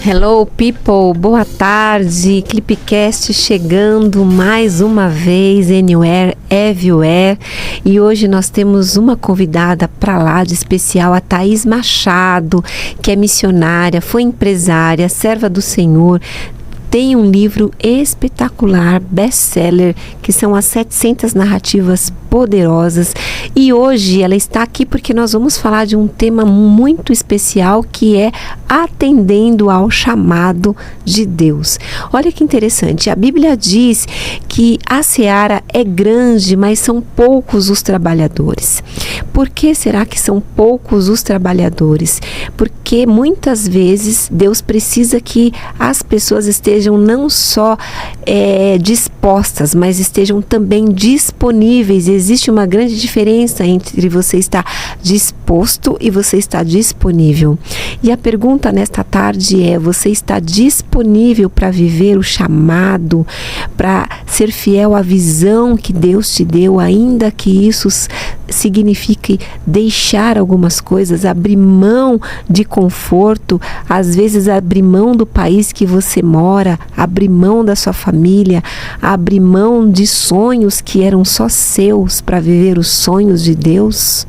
Hello people, boa tarde, Clipcast chegando mais uma vez, Anywhere, Everywhere, e hoje nós temos uma convidada para lá de especial, a Thaís Machado, que é missionária, foi empresária, serva do Senhor, tem um livro espetacular, best-seller, que são as 700 narrativas poderosas, e hoje ela está aqui porque nós vamos falar de um tema muito especial, que é atendendo ao chamado de Deus. Olha que interessante, a Bíblia diz que a seara é grande, mas são poucos os trabalhadores. Por que será que são poucos os trabalhadores? Porque muitas vezes Deus precisa que as pessoas estejam não só dispostas, mas estejam também disponíveis. Existe uma grande diferença entre você estar disposto e você estar disponível. E a pergunta nesta tarde é: você está disponível para viver o chamado, para ser fiel à visão que Deus te deu, ainda que isso signifique deixar algumas coisas, abrir mão de conforto, às vezes abrir mão do país que você mora, abrir mão da sua família, abrir mão de sonhos que eram só seus para viver os sonhos de Deus?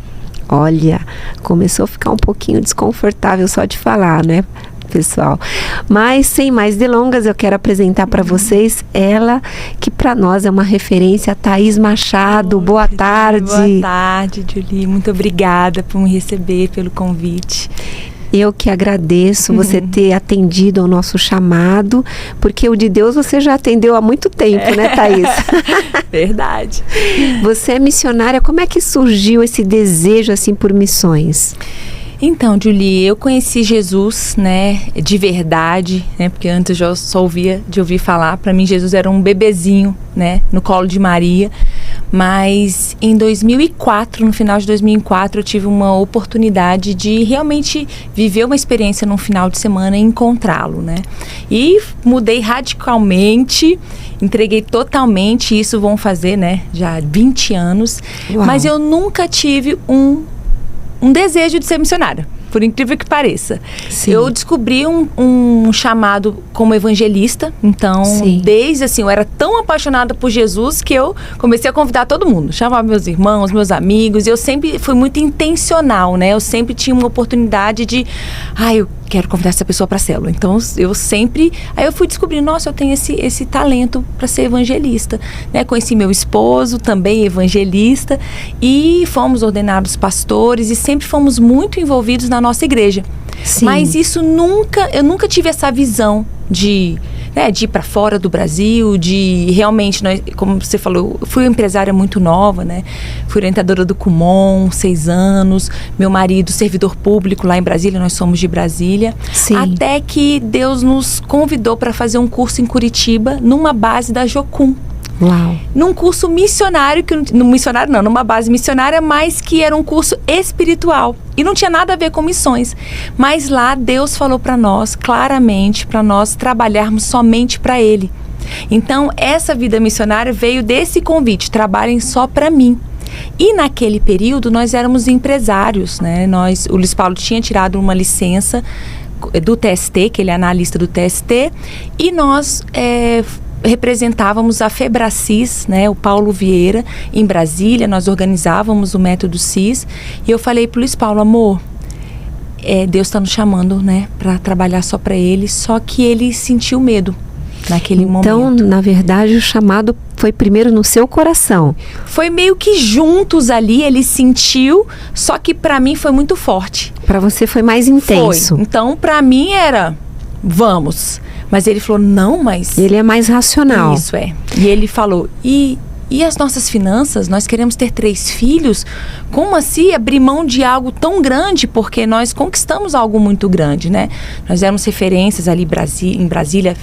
Olha, começou a ficar um pouquinho desconfortável só de falar, né, pessoal? Mas sem mais delongas, eu quero apresentar para vocês ela, que para nós é uma referência, a Thaís Machado. Boa tarde. Boa tarde, Julie. Muito obrigada por me receber, pelo convite. Eu que agradeço você ter atendido ao nosso chamado, porque o de Deus você já atendeu há muito tempo, né, Thaís? Verdade. Você é missionária, como é que surgiu esse desejo assim por missões? Então, Julie, eu conheci Jesus, né, de verdade, né, porque antes eu só ouvi falar. Para mim, Jesus era um bebezinho, né, no colo de Maria. Mas em 2004, no final de 2004, eu tive uma oportunidade de realmente viver uma experiência num final de semana e encontrá-lo, né? E mudei radicalmente, entreguei totalmente, isso vão fazer, né, já 20 anos. Uau. Mas eu nunca tive um desejo de ser missionária, por incrível que pareça. Sim. Eu descobri um chamado como evangelista, então, desde assim, eu era tão apaixonada por Jesus que eu comecei a convidar todo mundo, chamava meus irmãos, meus amigos, e eu sempre fui muito intencional, né? Eu sempre tinha uma oportunidade de, eu quero convidar essa pessoa para a célula. Então, aí eu fui descobrindo, nossa, eu tenho esse talento para ser evangelista, né? Conheci meu esposo, também evangelista, e fomos ordenados pastores e sempre fomos muito envolvidos na nossa igreja. Sim. Mas eu nunca tive essa visão de ir para fora do Brasil, de realmente, como você falou, eu fui empresária muito nova, né? Fui orientadora do Kumon, 6 anos, meu marido, servidor público lá em Brasília, nós somos de Brasília. Sim. Até que Deus nos convidou para fazer um curso em Curitiba, numa base da Jocum. Uau. Num curso missionário, numa base missionária, mas que era um curso espiritual. E não tinha nada a ver com missões. Mas lá Deus falou para nós, claramente, para nós trabalharmos somente para Ele. Então, essa vida missionária veio desse convite, trabalhem só para mim. E naquele período nós éramos empresários, né? O Luiz Paulo tinha tirado uma licença do TST, que ele é analista do TST, e nós representávamos a Febracis, né, o Paulo Vieira, em Brasília. Nós organizávamos o Método CIS, e eu falei pro Luiz Paulo: amor, Deus está nos chamando, né, para trabalhar só para Ele. Só que ele sentiu medo naquele momento. Então, na verdade, o chamado foi primeiro no seu coração. Foi meio que juntos ali, ele sentiu, só que para mim foi muito forte. Para você foi mais intenso. Foi. Então, para mim era, vamos. Mas ele falou, não, mas... Ele é mais racional. Isso, é. E ele falou, e as nossas finanças? Nós queremos ter 3 filhos? Como assim abrir mão de algo tão grande? Porque nós conquistamos algo muito grande, né? Nós éramos referências ali em Brasília,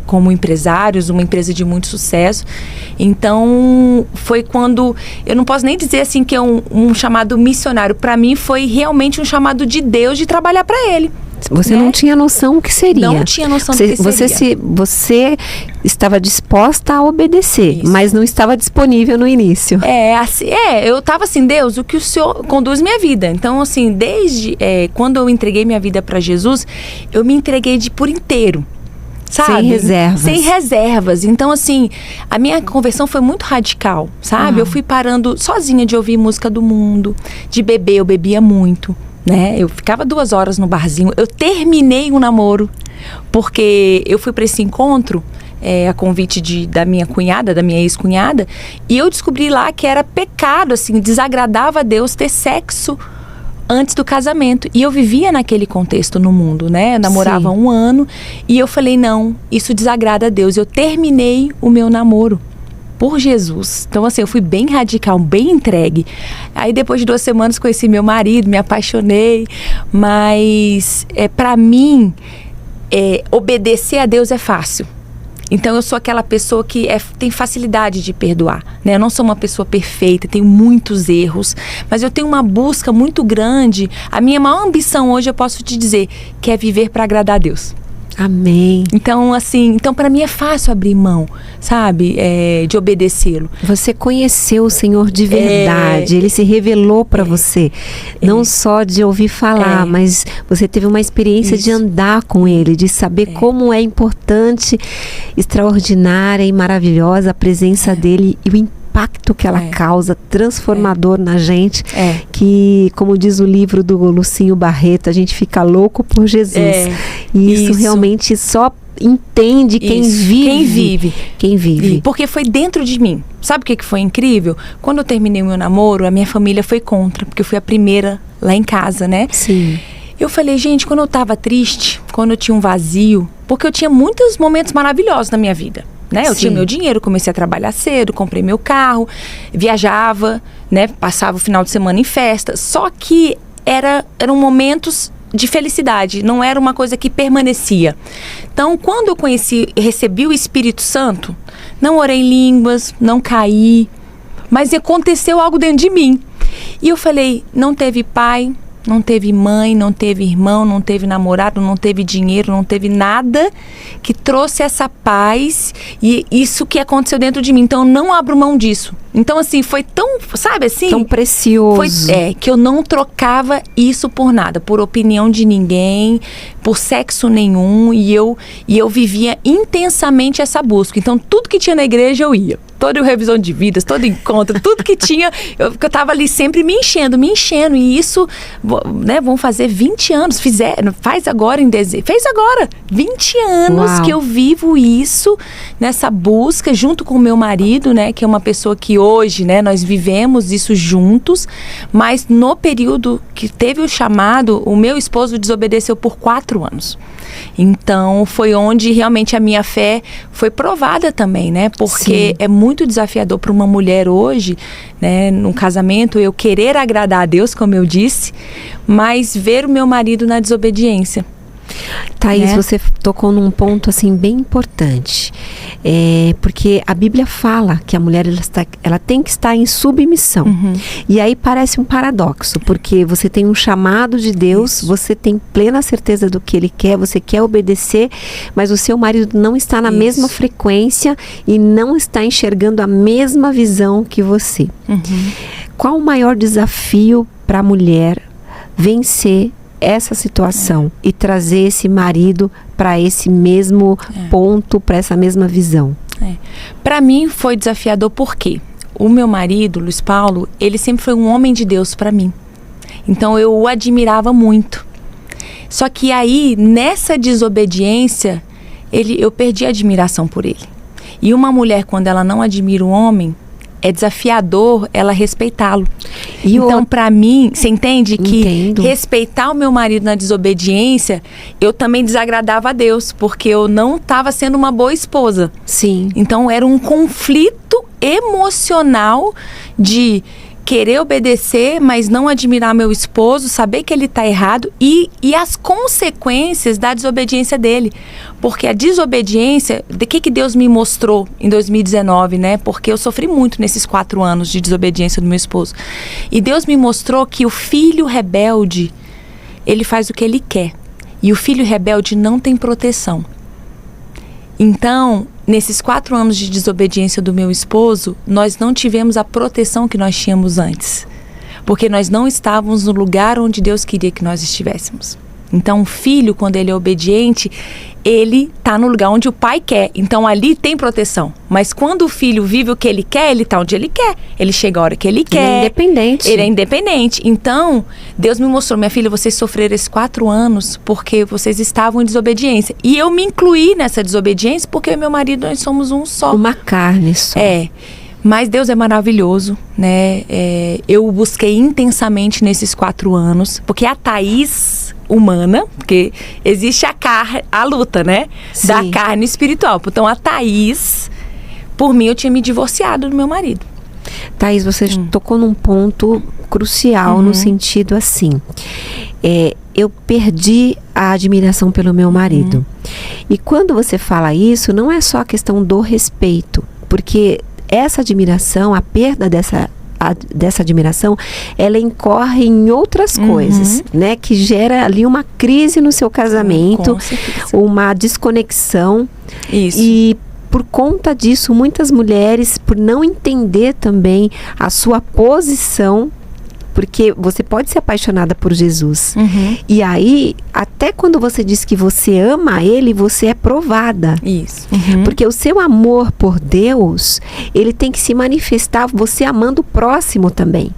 como empresários, uma empresa de muito sucesso. Então, foi quando... Eu não posso nem dizer assim que é um chamado missionário. Para mim, foi realmente um chamado de Deus de trabalhar para Ele. Você não tinha noção o que seria. Não tinha noção do que seria. Você estava disposta a obedecer, mas não estava disponível no início. Eu estava assim, Deus, o que o Senhor conduz minha vida. Então, assim, desde quando eu entreguei minha vida para Jesus, eu me entreguei por inteiro. Sabe? Sem reservas. Sem reservas. Então, assim, a minha conversão foi muito radical, sabe? Eu fui parando sozinha de ouvir música do mundo, de beber, eu bebia muito, né? Eu ficava 2 horas no barzinho. Eu terminei um namoro, porque eu fui para esse encontro, a convite da minha cunhada, da minha ex-cunhada, e eu descobri lá que era pecado, assim, desagradava a Deus ter sexo antes do casamento. E eu vivia naquele contexto no mundo, né? Eu namorava 1 ano e eu falei, não, isso desagrada a Deus. Eu terminei o meu namoro por Jesus. Então, assim, eu fui bem radical, bem entregue. Aí, depois de 2 semanas, conheci meu marido, me apaixonei. Mas, pra mim, obedecer a Deus é fácil. Então, eu sou aquela pessoa que tem facilidade de perdoar, né? Eu não sou uma pessoa perfeita, tenho muitos erros, mas eu tenho uma busca muito grande. A minha maior ambição hoje, eu posso te dizer, que é viver para agradar a Deus. Amém. Então, assim, para mim é fácil abrir mão, sabe, de obedecê-lo. Você conheceu o Senhor de verdade, Ele se revelou para você, não só de ouvir falar, mas você teve uma experiência de andar com Ele, de saber como é importante, extraordinária e maravilhosa a presença dEle e o impacto que ela causa, transformador na gente, que, como diz o livro do Lucinho Barreto, a gente fica louco por Jesus. E isso realmente só entende quem vive. Quem vive. Porque foi dentro de mim. Sabe o que foi incrível? Quando eu terminei o meu namoro, a minha família foi contra, porque eu fui a primeira lá em casa, né? Sim. Eu falei, gente, quando eu tava triste, quando eu tinha um vazio, porque eu tinha muitos momentos maravilhosos na minha vida, né? Eu tinha meu dinheiro, comecei a trabalhar cedo, comprei meu carro, viajava, né? Passava o final de semana em festa. Só que eram momentos de felicidade, não era uma coisa que permanecia. Então, quando eu recebi o Espírito Santo, não orei em línguas, não caí, mas aconteceu algo dentro de mim. E eu falei, não teve pai, não teve mãe, não teve irmão, não teve namorado, não teve dinheiro, não teve nada que trouxe essa paz e isso que aconteceu dentro de mim. Então, eu não abro mão disso. Então, assim, foi tão, sabe assim? Tão precioso. Que eu não trocava isso por nada, por opinião de ninguém, por sexo nenhum. E eu vivia intensamente essa busca. Então, tudo que tinha na igreja, eu ia. Toda revisão de vidas, todo encontro, tudo que tinha, eu tava ali sempre me enchendo. E isso, né, vão fazer 20 anos, faz agora em dezembro, fez agora 20 anos que eu vivo isso, nessa busca, junto com o meu marido, né, que é uma pessoa que hoje, né, nós vivemos isso juntos, mas no período que teve o chamado, o meu esposo desobedeceu por 4 anos. Então, foi onde realmente a minha fé foi provada também, né? Porque é muito desafiador para uma mulher hoje, né? Num casamento, eu querer agradar a Deus, como eu disse, mas ver o meu marido na desobediência. Thaís, você tocou num ponto assim bem importante, porque a Bíblia fala que a mulher ela tem que estar em submissão. E aí parece um paradoxo, porque você tem um chamado de Deus, você tem plena certeza do que Ele quer, você quer obedecer, mas o seu marido não está na mesma frequência e não está enxergando a mesma visão que você. Qual o maior desafio para a mulher vencer essa situação e trazer esse marido para esse mesmo ponto, para essa mesma visão? Para mim foi desafiador porque o meu marido, Luiz Paulo, ele sempre foi um homem de Deus para mim. Então eu o admirava muito. Só que aí, nessa desobediência, eu perdi a admiração por ele. E uma mulher, quando ela não admira o homem, é desafiador ela respeitá-lo. Então, para mim, você entende que respeitar o meu marido na desobediência, eu também desagradava a Deus, porque eu não estava sendo uma boa esposa. Sim. Então, era um conflito emocional de querer obedecer, mas não admirar meu esposo, saber que ele está errado e as consequências da desobediência dele. Porque a desobediência, de que Deus me mostrou em 2019, né? Porque eu sofri muito nesses 4 anos de desobediência do meu esposo. E Deus me mostrou que o filho rebelde, ele faz o que ele quer. E o filho rebelde não tem proteção. Então, nesses 4 anos de desobediência do meu esposo, nós não tivemos a proteção que nós tínhamos antes. Porque nós não estávamos no lugar onde Deus queria que nós estivéssemos. Então, o filho, quando ele é obediente, ele está no lugar onde o pai quer. Então, ali tem proteção. Mas quando o filho vive o que ele quer, ele está onde ele quer. Ele chega a hora que ele quer. Ele é independente. Ele é independente. Então, Deus me mostrou, minha filha, vocês sofreram esses 4 anos porque vocês estavam em desobediência. E eu me incluí nessa desobediência porque eu e meu marido, nós somos um só. Uma carne só. Mas Deus é maravilhoso, né? Eu o busquei intensamente nesses 4 anos, porque a Thaís humana, porque existe a luta, né? Sim. Da carne espiritual. Então, a Thaís, por mim, eu tinha me divorciado do meu marido. Thaís, você tocou num ponto crucial no sentido assim. Eu perdi a admiração pelo meu marido. E quando você fala isso, não é só a questão do respeito, porque essa admiração, a perda dessa admiração, ela incorre em outras coisas, né? Que gera ali uma crise no seu casamento, uma desconexão. Isso. E por conta disso, muitas mulheres, por não entender também a sua posição, porque você pode ser apaixonada por Jesus. E aí, até quando você diz que você ama Ele, você é provada. Isso. Porque o seu amor por Deus, ele tem que se manifestar você amando o próximo também.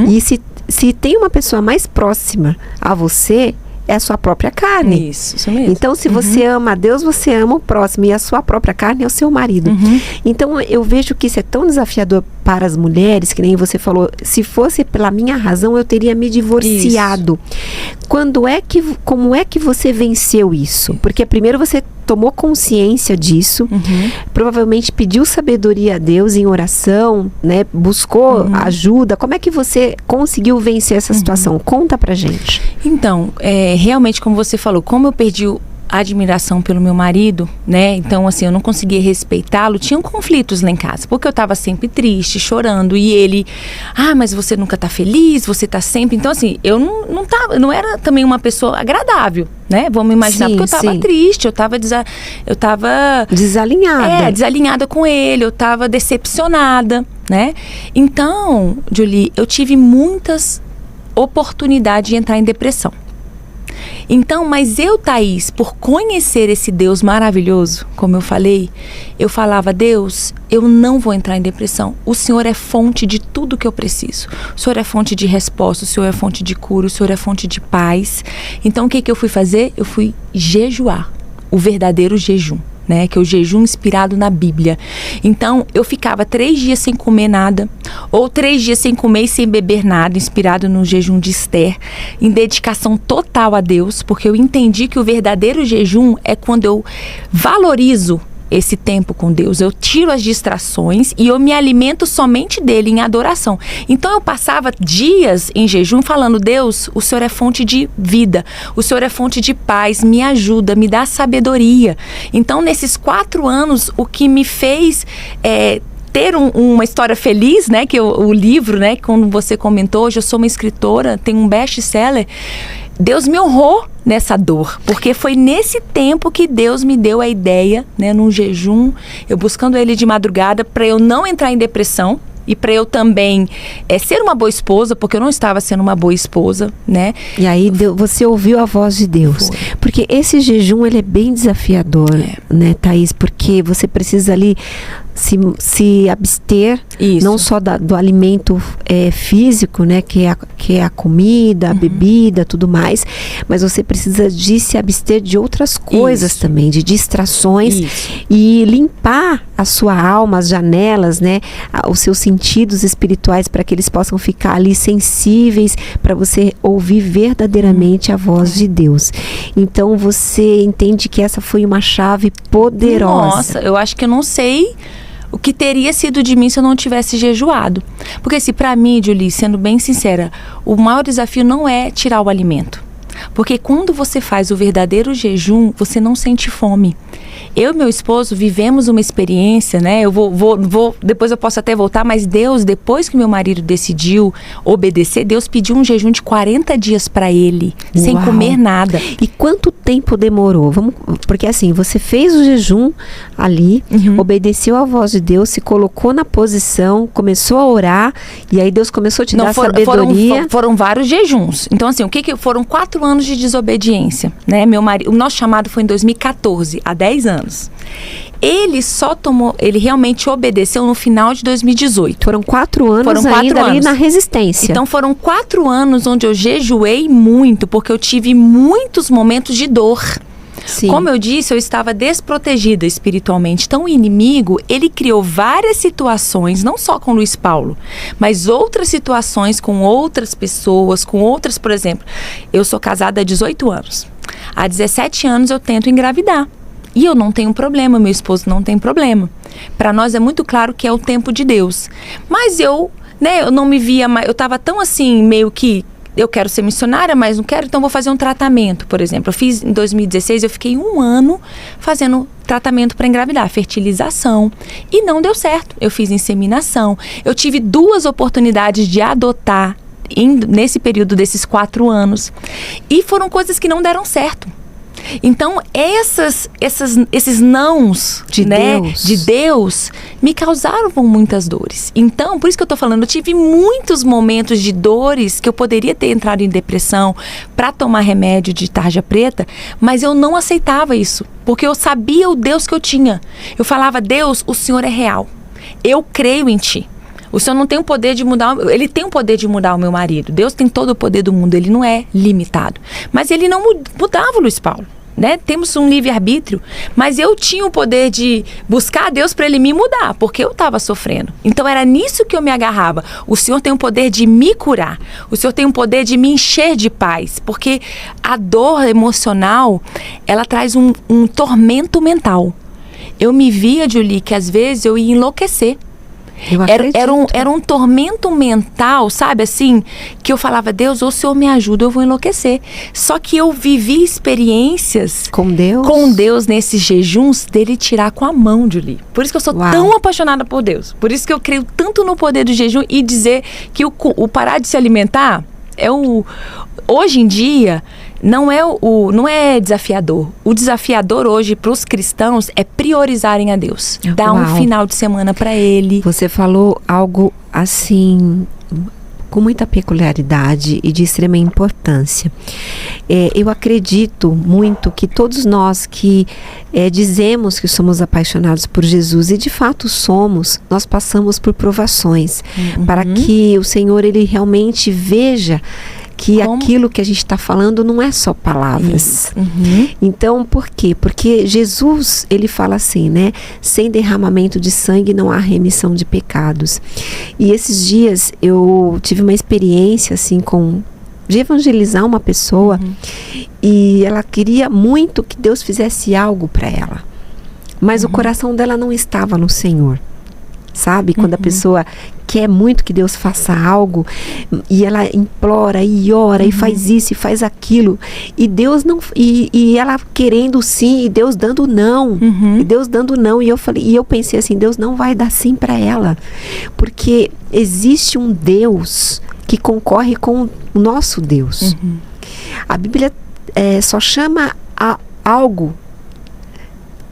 E se tem uma pessoa mais próxima a você, é a sua própria carne. Isso mesmo. Então, se você ama a Deus, você ama o próximo. E a sua própria carne é o seu marido. Então, eu vejo que isso é tão desafiador para as mulheres, que nem você falou, se fosse pela minha razão, eu teria me divorciado. Como é que você venceu isso? Porque primeiro você tomou consciência disso, provavelmente pediu sabedoria a Deus em oração, né? Buscou ajuda. Como é que você conseguiu vencer essa situação? Conta pra gente. Então, realmente, como você falou, como eu perdi a admiração pelo meu marido, né? Então, assim, eu não conseguia respeitá-lo. Tinham conflitos lá em casa, porque eu tava sempre triste, chorando. E ele, mas você nunca tá feliz, você tá sempre... Então, assim, eu não era também uma pessoa agradável, né? Vamos imaginar, porque eu tava triste, eu tava desalinhada. Desalinhada com ele, eu tava decepcionada, né? Então, Julie, eu tive muitas oportunidades de entrar em depressão. Então, mas eu, Thaís, por conhecer esse Deus maravilhoso, como eu falei, eu falava, Deus, eu não vou entrar em depressão. O Senhor é fonte de tudo que eu preciso. O Senhor é fonte de resposta, o Senhor é fonte de cura, o Senhor é fonte de paz. Então, o que eu fui fazer? Eu fui jejuar, o verdadeiro jejum, né? Que é o jejum inspirado na Bíblia. Então, eu ficava 3 dias sem comer nada, ou 3 dias sem comer e sem beber nada, inspirado no jejum de Esther, em dedicação total a Deus, porque eu entendi que o verdadeiro jejum é quando eu valorizo esse tempo com Deus, eu tiro as distrações e eu me alimento somente dele em adoração. Então eu passava dias em jejum falando, Deus, o Senhor é fonte de vida, o Senhor é fonte de paz, me ajuda, me dá sabedoria. Então nesses 4 anos, o que me fez ter uma história feliz, né, que o livro, né, como você comentou, hoje eu sou uma escritora, tenho um best-seller, Deus me honrou nessa dor, porque foi nesse tempo que Deus me deu a ideia, né, num jejum, eu buscando Ele de madrugada, para eu não entrar em depressão e para eu também ser uma boa esposa, porque eu não estava sendo uma boa esposa, né? E aí você ouviu a voz de Deus. Foi. Porque esse jejum, ele é bem desafiador, né, Thaís? Porque você precisa ali se abster, não só do alimento físico, né, que é a comida, a bebida, tudo mais, mas você precisa de se abster de outras coisas também, de distrações e limpar a sua alma, as janelas, né, os seus sentidos espirituais, para que eles possam ficar ali sensíveis, para você ouvir verdadeiramente a voz de Deus. Então você entende que essa foi uma chave poderosa. Nossa, eu acho que eu não sei o que teria sido de mim se eu não tivesse jejuado. Porque se para mim, Julie, sendo bem sincera, o maior desafio não é tirar o alimento. Porque quando você faz o verdadeiro jejum, você não sente fome. Eu e meu esposo vivemos uma experiência, né? Eu vou depois eu posso até voltar, mas Deus, depois que meu marido decidiu obedecer, Deus pediu um jejum de 40 dias para ele, sem comer nada. E quanto tempo demorou? Porque assim, você fez o jejum ali, obedeceu à voz de Deus, se colocou na posição, começou a orar, e aí Deus começou a te dar sabedoria. Foram vários jejuns. Então assim, foram 4 anos de desobediência, né? Meu marido, o nosso chamado foi em 2014, há 10 anos. Ele realmente obedeceu no final de 2018. Foram 4 anos ali na resistência. Então foram 4 anos onde eu jejuei muito, porque eu tive muitos momentos de dor. Sim. Como eu disse, eu estava desprotegida espiritualmente. Então o inimigo, ele criou várias situações, não só com Luiz Paulo, mas outras situações com outras pessoas, por exemplo, eu sou casada há 18 anos. Há 17 anos eu tento engravidar. E eu não tenho problema, meu esposo não tem problema. Para nós é muito claro que é o tempo de Deus. Mas eu não me via mais, eu estava tão assim, meio que, eu quero ser missionária, mas não quero, então vou fazer um tratamento, por exemplo. Eu fiz em 2016, eu fiquei 1 ano fazendo tratamento para engravidar, fertilização, e não deu certo. Eu fiz inseminação, eu tive 2 oportunidades de adotar nesse período desses 4 anos, e foram coisas que não deram certo. Então, esses nãos de Deus me causaram muitas dores. Então, por isso que eu tô falando, eu tive muitos momentos de dores que eu poderia ter entrado em depressão para tomar remédio de tarja preta, mas eu não aceitava isso, porque eu sabia o Deus que eu tinha. Eu falava, Deus, o Senhor é real. Eu creio em Ti. O Senhor não tem o poder de mudar, Ele tem o poder de mudar o meu marido. Deus tem todo o poder do mundo, Ele não é limitado. Mas Ele não mudava o Luiz Paulo, né? Temos um livre-arbítrio, mas eu tinha o poder de buscar a Deus para Ele me mudar, porque eu estava sofrendo. Então era nisso que eu me agarrava. O Senhor tem o poder de me curar. O Senhor tem o poder de me encher de paz, porque a dor emocional, ela traz um tormento mental. Eu me via, Julie, que às vezes eu ia enlouquecer. Era um tormento mental, sabe, assim, que eu falava, Deus, ou o Senhor me ajuda, eu vou enlouquecer. Só que eu vivi experiências com Deus nesses jejuns, dele tirar com a mão, Julie. Por isso que eu sou tão apaixonada por Deus. Por isso que eu creio tanto no poder do jejum e dizer que o parar de se alimentar hoje em dia não é desafiador. O desafiador hoje para os cristãos é priorizarem a Deus. Dar um final de semana para Ele. Você falou algo assim com muita peculiaridade e de extrema importância. Eu acredito muito que todos nós que dizemos que somos apaixonados por Jesus, e de fato somos, nós passamos por provações, para que o Senhor, Ele realmente veja que aquilo que a gente está falando não é só palavras. Então, por quê? Porque Jesus, Ele fala assim, né? Sem derramamento de sangue não há remissão de pecados. E esses dias eu tive uma experiência assim de evangelizar uma pessoa, e ela queria muito que Deus fizesse algo para ela. Mas o coração dela não estava no Senhor. Sabe? Quando a pessoa quer muito que Deus faça algo, e ela implora e ora e faz isso e faz aquilo, e Deus não, e ela querendo sim, e Deus dando não, e Deus dando não, e eu pensei assim, Deus não vai dar sim para ela, porque existe um Deus que concorre com o nosso Deus. A Bíblia só chama algo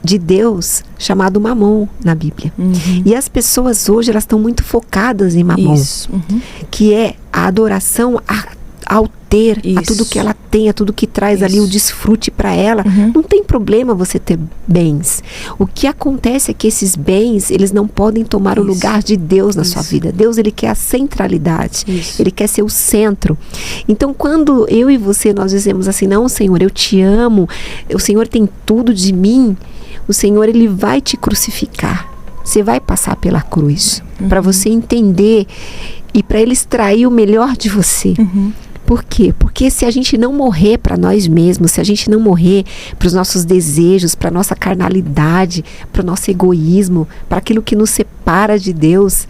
de Deus chamado mamon na Bíblia. E as pessoas hoje, elas estão muito focadas em mamon. Que é a adoração ao ter, a tudo que ela tem, a tudo que traz ali o desfrute para ela. Não tem problema você ter bens. O que acontece é que esses bens, eles não podem tomar o lugar de Deus na sua vida. Deus, Ele quer a centralidade. Ele quer ser o centro. Então, quando eu e você, nós dizemos assim, não, Senhor, eu te amo, o Senhor tem tudo de mim, o Senhor, Ele vai te crucificar. Você vai passar pela cruz para você entender e para Ele extrair o melhor de você. Por quê? Porque se a gente não morrer para nós mesmos, se a gente não morrer para os nossos desejos, para a nossa carnalidade, para o nosso egoísmo, para aquilo que nos separa de Deus,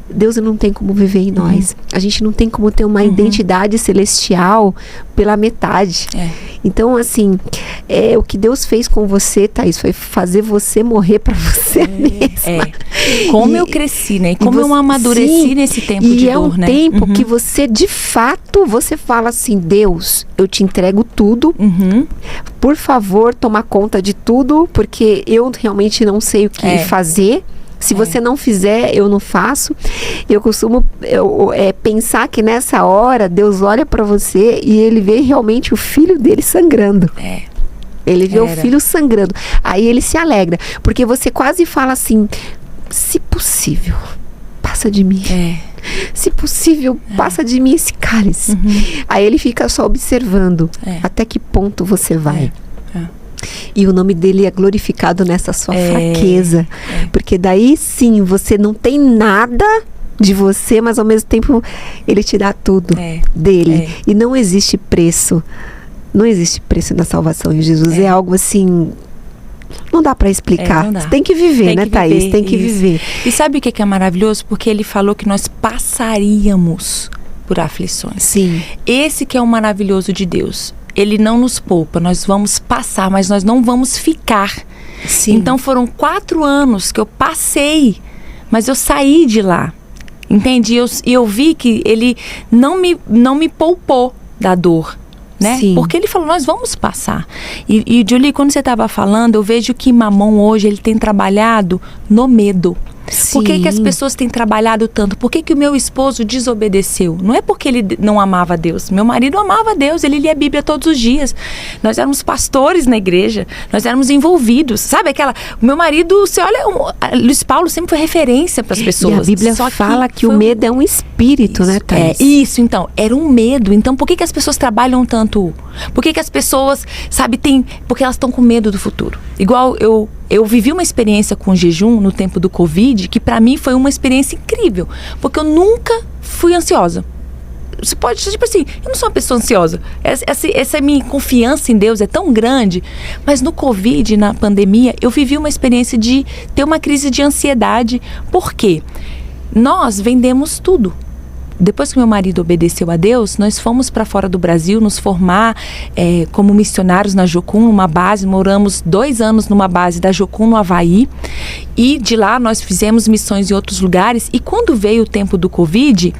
Deus não tem como viver em nós. A gente não tem como ter uma identidade celestial pela metade. Então, assim, o que Deus fez com você, Thaís, foi fazer você morrer para você mesma. Como eu cresci, né? E como eu amadureci nesse tempo de dor, né? E é um tempo Uhum. que você, de fato, você fala assim, Deus, eu te entrego tudo. Uhum. Por favor, toma conta de tudo, porque eu realmente não sei o que fazer. Se você não fizer, eu não faço. Eu costumo pensar que nessa hora, Deus olha para você e ele vê realmente o filho dele sangrando. Ele vê o filho sangrando. Aí ele se alegra. Porque você quase fala assim, se possível, passa de mim. Se possível, passa de mim esse cálice. Uhum. Aí ele fica só observando até que ponto você vai. E o nome dele é glorificado nessa sua fraqueza. Porque daí sim, você não tem nada de você, mas ao mesmo tempo ele te dá tudo dele. E não existe preço. Não existe preço na salvação em Jesus. É algo assim, não dá para explicar. Você tem que viver, né, Thaís? Tem que viver. E sabe o que é maravilhoso? Porque ele falou que nós passaríamos por aflições. Sim. Esse que é o maravilhoso de Deus. Ele não nos poupa, nós vamos passar, mas nós não vamos ficar. Sim. Então foram 4 anos que eu passei, mas eu saí de lá. Entende? E eu vi que ele não me poupou da dor. Né? Porque ele falou, nós vamos passar. E Julie, quando você estava falando, eu vejo que Mamon hoje ele tem trabalhado no medo. Sim. Por que as pessoas têm trabalhado tanto? Por que o meu esposo desobedeceu? Não é porque ele não amava Deus. Meu marido amava Deus, ele lia a Bíblia todos os dias. Nós éramos pastores na igreja, nós éramos envolvidos. Sabe aquela... O meu marido, você olha, Luiz Paulo sempre foi referência para as pessoas. E a Bíblia fala que o medo é um espírito, né, Thaís? Isso, então, era um medo. Então, por que as pessoas trabalham tanto? Por que as pessoas, sabe, porque elas estão com medo do futuro. Igual eu vivi uma experiência com jejum no tempo do Covid, que pra mim foi uma experiência incrível, porque eu nunca fui ansiosa. Você pode, tipo assim, eu não sou uma pessoa ansiosa. Essa minha confiança em Deus é tão grande, mas no Covid, na pandemia, eu vivi uma experiência de ter uma crise de ansiedade. Por quê? Nós vendemos tudo. Depois que meu marido obedeceu a Deus, nós fomos para fora do Brasil nos formar como missionários na Jocum, numa base. Moramos 2 anos numa base da Jocum, no Havaí. E de lá nós fizemos missões em outros lugares. E quando veio o tempo do Covid,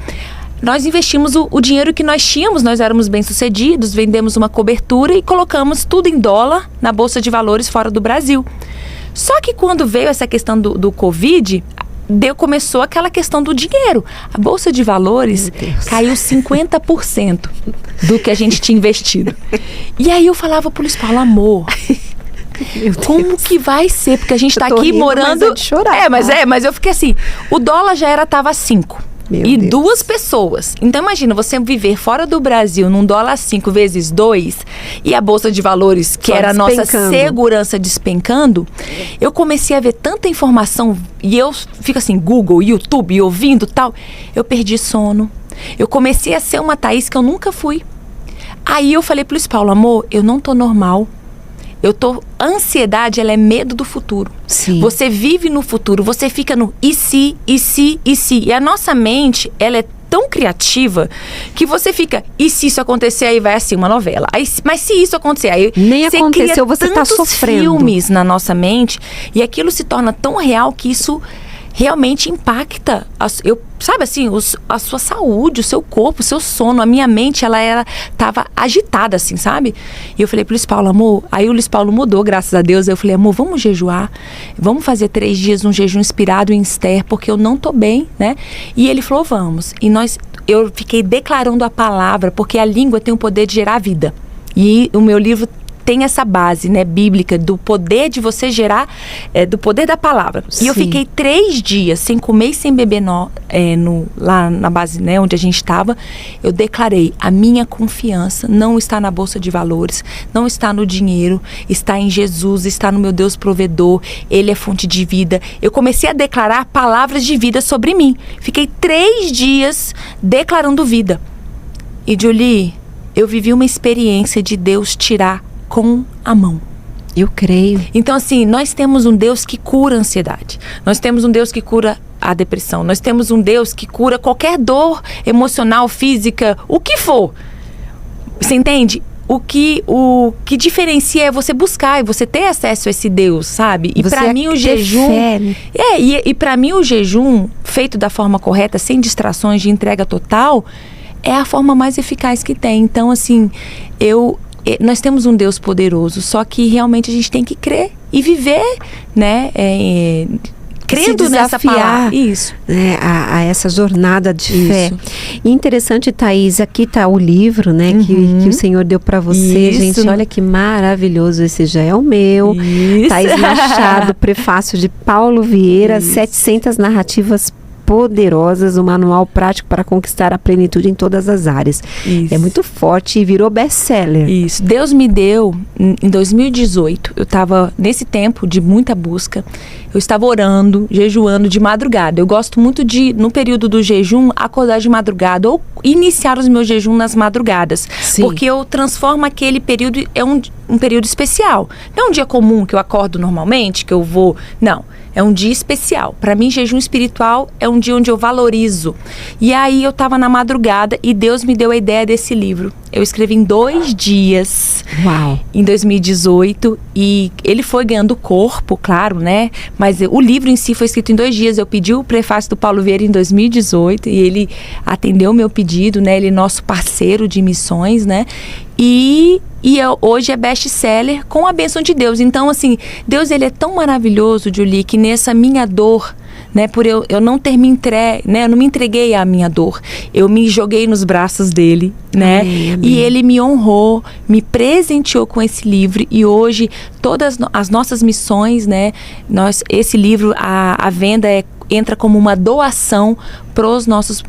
nós investimos o dinheiro que nós tínhamos. Nós éramos bem-sucedidos, vendemos uma cobertura e colocamos tudo em dólar na Bolsa de Valores fora do Brasil. Só que quando veio essa questão do Covid... começou aquela questão do dinheiro. A Bolsa de Valores caiu 50% do que a gente tinha investido. E aí eu falava pro Luiz Paulo, amor, como que vai ser? Porque a gente tá aqui morando... Mas é de chorar, mas eu fiquei assim, o dólar tava 5. E 2 pessoas. Então imagina, você viver fora do Brasil num dólar 5 vezes 2 e a Bolsa de Valores, que era a nossa segurança, despencando. Eu comecei a ver tanta informação e eu fico assim, Google, YouTube, ouvindo tal. Eu perdi sono. Eu comecei a ser uma Thaís que eu nunca fui. Aí eu falei pro Luiz Paulo, amor, eu não tô normal. A ansiedade, ela é medo do futuro. Sim. Você vive no futuro, você fica no e se, e se, e se. E a nossa mente, ela é tão criativa que você fica, e se isso acontecer, aí vai assim, uma novela. Aí, mas se isso acontecer, aí nem você aconteceu, cria você tá sofrendo. Filmes na nossa mente, e aquilo se torna tão real que isso realmente impacta, sabe assim, a sua saúde, o seu corpo, o seu sono. A minha mente, ela tava agitada assim, sabe? E eu falei pro Luiz Paulo, amor, aí o Luiz Paulo mudou, graças a Deus. Eu falei, amor, vamos jejuar, vamos fazer 3 dias um jejum inspirado em Esther, porque eu não tô bem, né? E ele falou, vamos. E eu fiquei declarando a palavra, porque a língua tem o poder de gerar vida. E o meu livro tem essa base, né, bíblica, do poder de você gerar, do poder da palavra. Sim. E eu fiquei 3 dias sem comer e sem beber lá na base, né, onde a gente estava. Eu declarei, a minha confiança não está na Bolsa de Valores, não está no dinheiro, está em Jesus, está no meu Deus provedor, Ele é fonte de vida. Eu comecei a declarar palavras de vida sobre mim. Fiquei 3 dias declarando vida. E Julie, eu vivi uma experiência de Deus tirar com a mão. Eu creio. Então, assim, nós temos um Deus que cura a ansiedade. Nós temos um Deus que cura a depressão. Nós temos um Deus que cura qualquer dor emocional, física, o que for. Você entende? o que diferencia é você buscar e você ter acesso a esse Deus, sabe? E para mim o jejum e para mim o jejum feito da forma correta, sem distrações, de entrega total, é a forma mais eficaz que tem. Então, assim, nós temos um Deus poderoso, só que realmente a gente tem que crer e viver, né? Crendo nessa palavra. Isso. Né, a essa jornada de fé. E interessante, Thaís, aqui está o livro, né, que o Senhor deu para você. Isso. Gente, olha que maravilhoso, esse já é o meu. Isso. Thaís Machado, prefácio de Paulo Vieira, 700 narrativas poderosas, um manual prático para conquistar a plenitude em todas as áreas. Isso. É muito forte e virou best-seller. Isso. Deus me deu, em 2018, eu estava nesse tempo de muita busca, eu estava orando, jejuando de madrugada. Eu gosto muito de, no período do jejum, acordar de madrugada ou iniciar os meus jejuns nas madrugadas. Sim. Porque eu transformo aquele período, é um período especial. Não é um dia comum que eu acordo normalmente, que eu vou... Não. É um dia especial. Para mim, jejum espiritual é um dia onde eu valorizo. E aí eu estava na madrugada e Deus me deu a ideia desse livro. Eu escrevi em 2 dias. Uau. Em 2018. E ele foi ganhando corpo, claro, né? Mas o livro em si foi escrito em 2 dias. Eu pedi o prefácio do Paulo Vieira em 2018 e ele atendeu o meu pedido, né? Ele é nosso parceiro de missões, né? E hoje é best-seller com a bênção de Deus. Então, assim, Deus, ele é tão maravilhoso, Julie, que nessa minha dor, né, por eu não ter me entregue, né, eu não me entreguei à minha dor, eu me joguei nos braços dele, né, amém. E ele me honrou, me presenteou com esse livro, e hoje todas as nossas missões, né, esse livro, a venda entra como uma doação para os nossos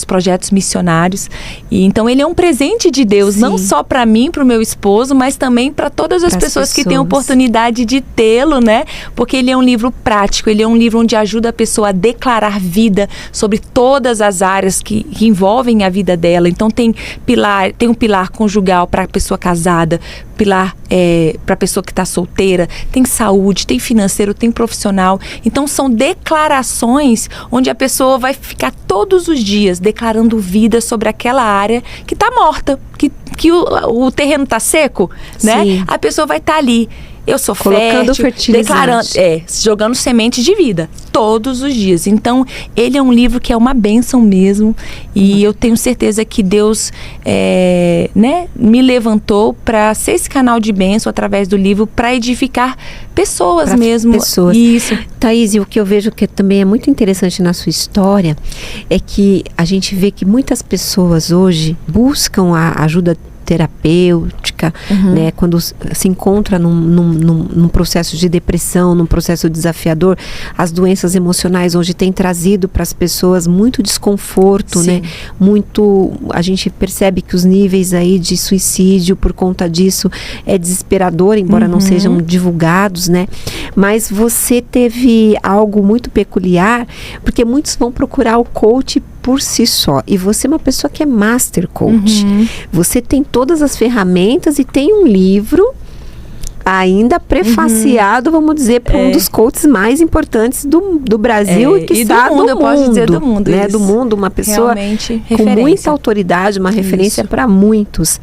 projetos missionários. E então ele é um presente de Deus. Sim. Não só para mim, para o meu esposo, mas também para todas as pessoas que têm a oportunidade de tê-lo, né? Porque ele é um livro prático, ele é um livro onde ajuda a pessoa a declarar vida sobre todas as áreas que envolvem a vida dela. Então tem um pilar conjugal para a pessoa casada, pilar para a pessoa que está solteira, tem saúde, tem financeiro, tem profissional. Então são declarações onde a pessoa vai ficar todos os dias declarando vida sobre aquela área que está morta, que o terreno está seco, né? Sim. A pessoa vai estar ali. Eu sou colocando fértil, declarando, jogando semente de vida todos os dias. Então, ele é um livro que é uma bênção mesmo. E eu tenho certeza que Deus né, me levantou para ser esse canal de bênção através do livro, para edificar pessoas mesmo. Pessoas. Isso. Thaís, e o que eu vejo que também é muito interessante na sua história é que a gente vê que muitas pessoas hoje buscam a ajuda terapêutica, né, quando se encontra num processo de depressão, num processo desafiador. As doenças emocionais hoje têm trazido para as pessoas muito desconforto, sim, né? A gente percebe que os níveis aí de suicídio por conta disso é desesperador, embora não sejam divulgados, né? Mas você teve algo muito peculiar, porque muitos vão procurar o coach por si só. E você é uma pessoa que é master coach. Você tem todas as ferramentas e tem um livro ainda prefaciado, vamos dizer, por um dos coaches mais importantes do Brasil e que está do mundo. Eu posso dizer do mundo. Né? Do mundo, uma pessoa com muita autoridade, uma referência para muitos.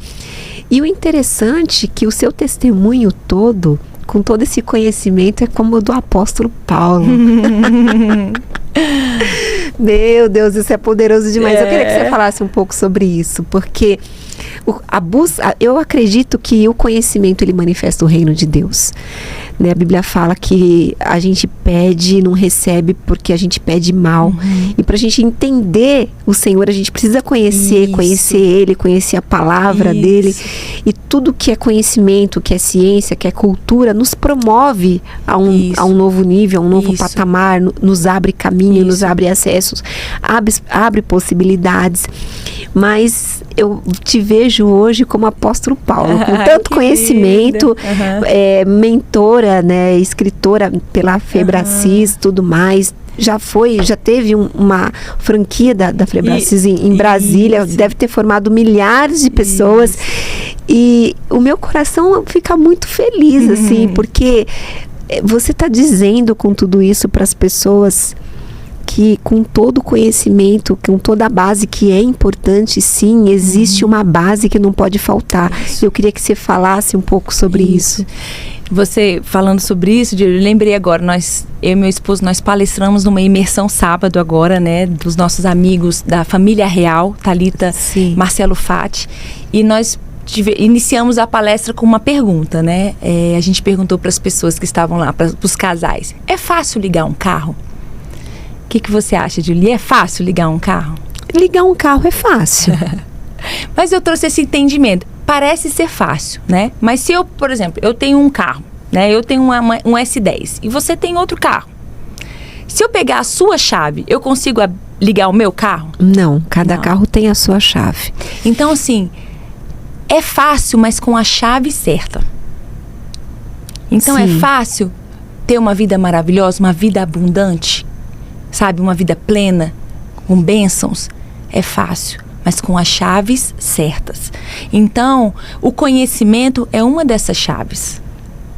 E o interessante é que o seu testemunho todo, com todo esse conhecimento, é como o do apóstolo Paulo. Meu Deus, isso é poderoso demais. Eu queria que você falasse um pouco sobre isso, porque eu acredito que o conhecimento, ele manifesta o reino de Deus, né? A Bíblia fala que a gente pede e não recebe porque a gente pede mal. E para a gente entender o Senhor, a gente precisa conhecer Ele, conhecer a palavra dele. E tudo que é conhecimento, que é ciência, que é cultura, nos promove a um novo nível, a um novo patamar, nos abre caminho, nos abre acessos, abre possibilidades. Mas eu te vejo hoje como apóstolo Paulo, com tanto conhecimento, mentora, né, escritora pela Febracis, tudo mais. Já teve uma franquia da Febracis em Brasília, deve ter formado milhares de pessoas. E o meu coração fica muito feliz, assim, porque você está dizendo com tudo isso para as pessoas que com todo o conhecimento, com toda a base que é importante, sim, existe uma base que não pode faltar. Eu queria que você falasse um pouco sobre isso. Você falando sobre isso, eu lembrei agora, eu e meu esposo, nós palestramos numa imersão sábado agora, né, dos nossos amigos da família real, Thalita, Marcelo Fati, e nós iniciamos a palestra com uma pergunta, né? A gente perguntou para as pessoas que estavam lá, para os casais: é fácil ligar um carro? O que você acha, Julie? É fácil ligar um carro? Ligar um carro é fácil. Mas eu trouxe esse entendimento. Parece ser fácil, né? Mas se eu, por exemplo, eu tenho um carro, né? Eu tenho um S10 e você tem outro carro. Se eu pegar a sua chave, eu consigo ligar o meu carro? Não, cada carro tem a sua chave. Então, assim, é fácil, mas com a chave certa. Então, é fácil ter uma vida maravilhosa, uma vida abundante, sabe? Uma vida plena, com bênçãos. É fácil, mas com as chaves certas. Então, o conhecimento é uma dessas chaves,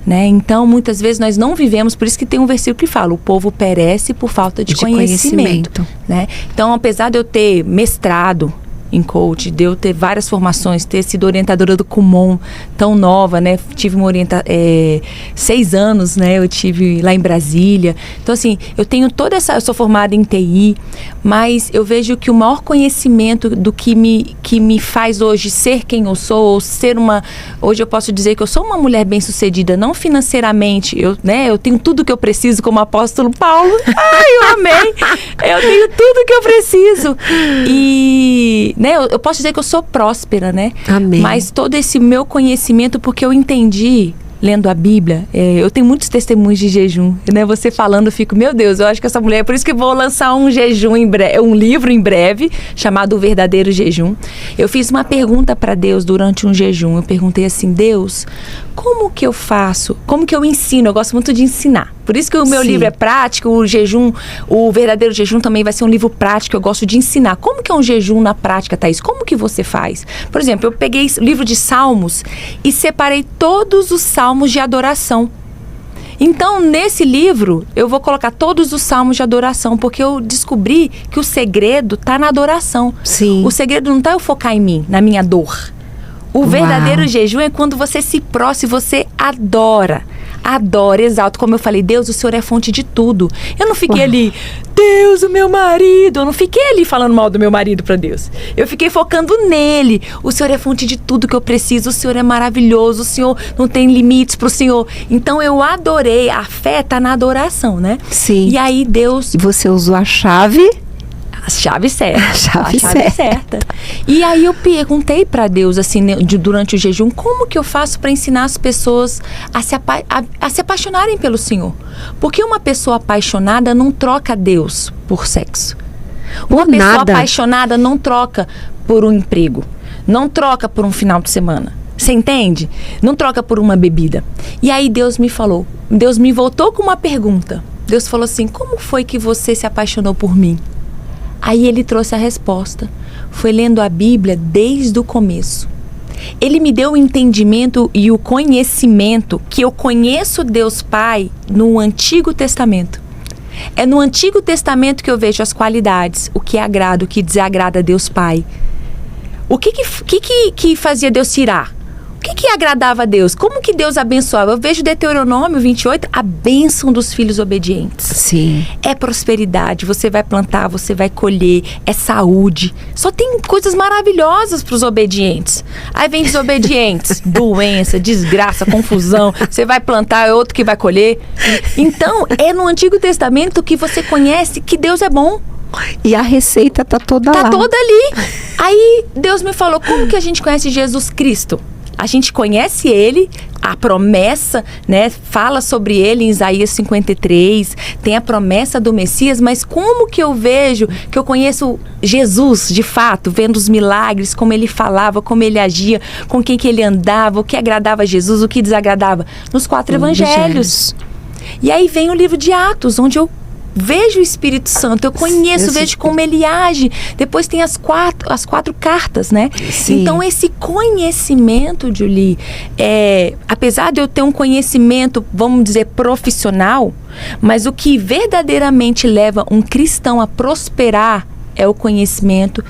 né? Então, muitas vezes nós não vivemos, por isso que tem um versículo que fala: o povo perece por falta de conhecimento. Né? Então, apesar de eu ter mestrado em coach, de eu ter várias formações, ter sido orientadora do Kumon, tão nova, né? Tive 6 anos, né? Eu tive lá em Brasília. Então, assim, eu tenho eu sou formada em TI, mas eu vejo que o maior conhecimento do que me faz hoje ser quem eu sou, ou hoje eu posso dizer que eu sou uma mulher bem-sucedida, não financeiramente, eu tenho tudo que eu preciso, como o apóstolo Paulo. Ai, eu amei! Eu tenho tudo que eu preciso. E né, eu posso dizer que eu sou próspera, né? Amém. Mas todo esse meu conhecimento, porque eu entendi, lendo a Bíblia, eu tenho muitos testemunhos de jejum, né? Você falando, eu fico, meu Deus, eu acho que essa mulher, por isso que vou lançar um livro em breve, chamado O Verdadeiro Jejum. Eu fiz uma pergunta para Deus durante um jejum. Eu perguntei assim: Deus, como que eu faço? Como que eu ensino? Eu gosto muito de ensinar. Por isso que o meu livro é prático, o Verdadeiro Jejum também vai ser um livro prático, eu gosto de ensinar. Como que é um jejum na prática, Thaís? Como que você faz? Por exemplo, eu peguei o livro de Salmos e separei todos os salmos de adoração. Então, nesse livro, eu vou colocar todos os salmos de adoração, porque eu descobri que o segredo está na adoração. Sim. O segredo não está eu focar em mim, na minha dor. O verdadeiro jejum é quando você se prostra e você adora, exalta. Como eu falei, Deus, o Senhor é fonte de tudo. Eu não fiquei ali, Deus, o meu marido. Eu não fiquei ali falando mal do meu marido para Deus. Eu fiquei focando nele. O Senhor é fonte de tudo que eu preciso. O Senhor é maravilhoso. O Senhor não tem limites pro Senhor. Então eu adorei. A fé tá na adoração, né? Sim. E aí Deus... E você usou a chave... A chave certa. A chave certa. E aí eu perguntei para Deus, assim, durante o jejum, como que eu faço para ensinar as pessoas a se apaixonarem pelo Senhor? Porque uma pessoa apaixonada não troca Deus por sexo. Uma pessoa apaixonada não troca por um emprego. Não troca por um final de semana. Você entende? Não troca por uma bebida. E aí Deus me falou, Deus me voltou com uma pergunta. Deus falou assim: como foi que você se apaixonou por mim? Aí ele trouxe a resposta. Foi lendo a Bíblia desde o começo. Ele me deu o entendimento e o conhecimento que eu conheço Deus Pai no Antigo Testamento. É no Antigo Testamento que eu vejo as qualidades, o que agrada, o que desagrada a Deus Pai. O que fazia Deus tirar? O que agradava a Deus? Como que Deus abençoava? Eu vejo Deuteronômio 28, a bênção dos filhos obedientes. Sim. É prosperidade, você vai plantar, você vai colher, é saúde. Só tem coisas maravilhosas para os obedientes. Aí vem desobedientes, doença, desgraça, confusão. Você vai plantar, é outro que vai colher. Então, é no Antigo Testamento que você conhece que Deus é bom. E a receita tá toda lá. Tá toda ali. Aí Deus me falou, como que a gente conhece Jesus Cristo? A gente conhece ele, a promessa, né, fala sobre ele em Isaías 53, tem a promessa do Messias, mas como que eu vejo, que eu conheço Jesus de fato, vendo os milagres, como ele falava, como ele agia, com quem que ele andava, o que agradava a Jesus, o que desagradava? Nos 4 evangelhos. E aí vem o livro de Atos, onde eu vejo o Espírito Santo, eu conheço, vejo como ele age. Depois tem as quatro cartas, né? Sim. Então esse conhecimento, Julie, apesar de eu ter um conhecimento, vamos dizer, profissional, mas o que verdadeiramente leva um cristão a prosperar é o conhecimento